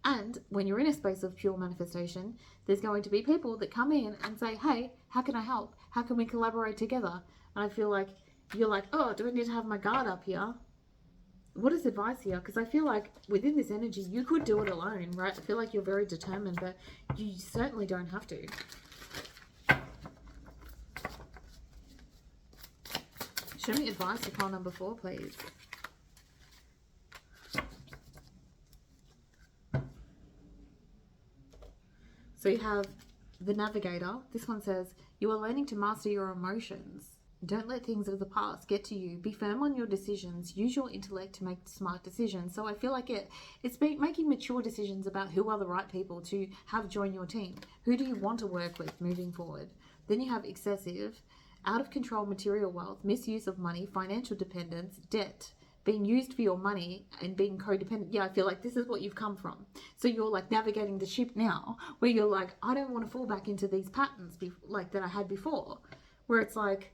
And when you're in a space of pure manifestation, there's going to be people that come in and say, hey, how can I help? How can we collaborate together? And I feel like you're like, oh, do I need to have my guard up here? What is advice here? Because I feel like within this energy, you could do it alone, right? I feel like you're very determined, but you certainly don't have to. Show me advice for pile number 4, please. So you have the Navigator. This one says, you are learning to master your emotions. Don't let things of the past get to you. Be firm on your decisions. Use your intellect to make smart decisions. So I feel like it's making mature decisions about who are the right people to have join your team. Who do you want to work with moving forward? Then you have excessive, out of control material wealth, misuse of money, financial dependence, debt, being used for your money and being codependent. Yeah, I feel like this is what you've come from. So you're like navigating the ship now where you're like, I don't want to fall back into these patterns like that I had before, where it's like,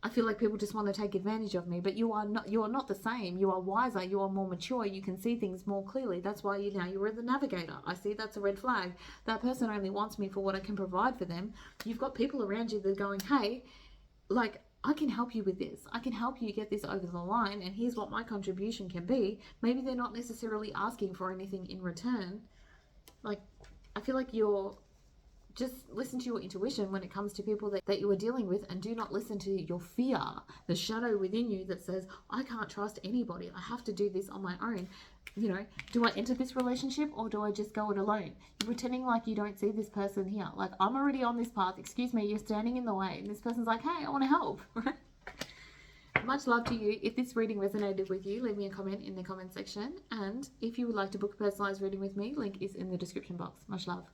I feel like people just want to take advantage of me, but you are not the same. You are wiser. You are more mature. You can see things more clearly. That's why you're the Navigator. I see that's a red flag. That person only wants me for what I can provide for them. You've got people around you that are going, hey, like, I can help you with this. I can help you get this over the line, and here's what my contribution can be. Maybe they're not necessarily asking for anything in return. Like, I feel like you're just listen to your intuition when it comes to people that you are dealing with, and do not listen to your fear, the shadow within you that says, I can't trust anybody. I have to do this on my own. You know, do I enter this relationship or do I just go it alone? You're pretending like you don't see this person here. Like, I'm already on this path. Excuse me, you're standing in the way. And this person's like, hey, I want to help. Much love to you. If this reading resonated with you, leave me a comment in the comment section. And if you would like to book a personalized reading with me, link is in the description box. Much love.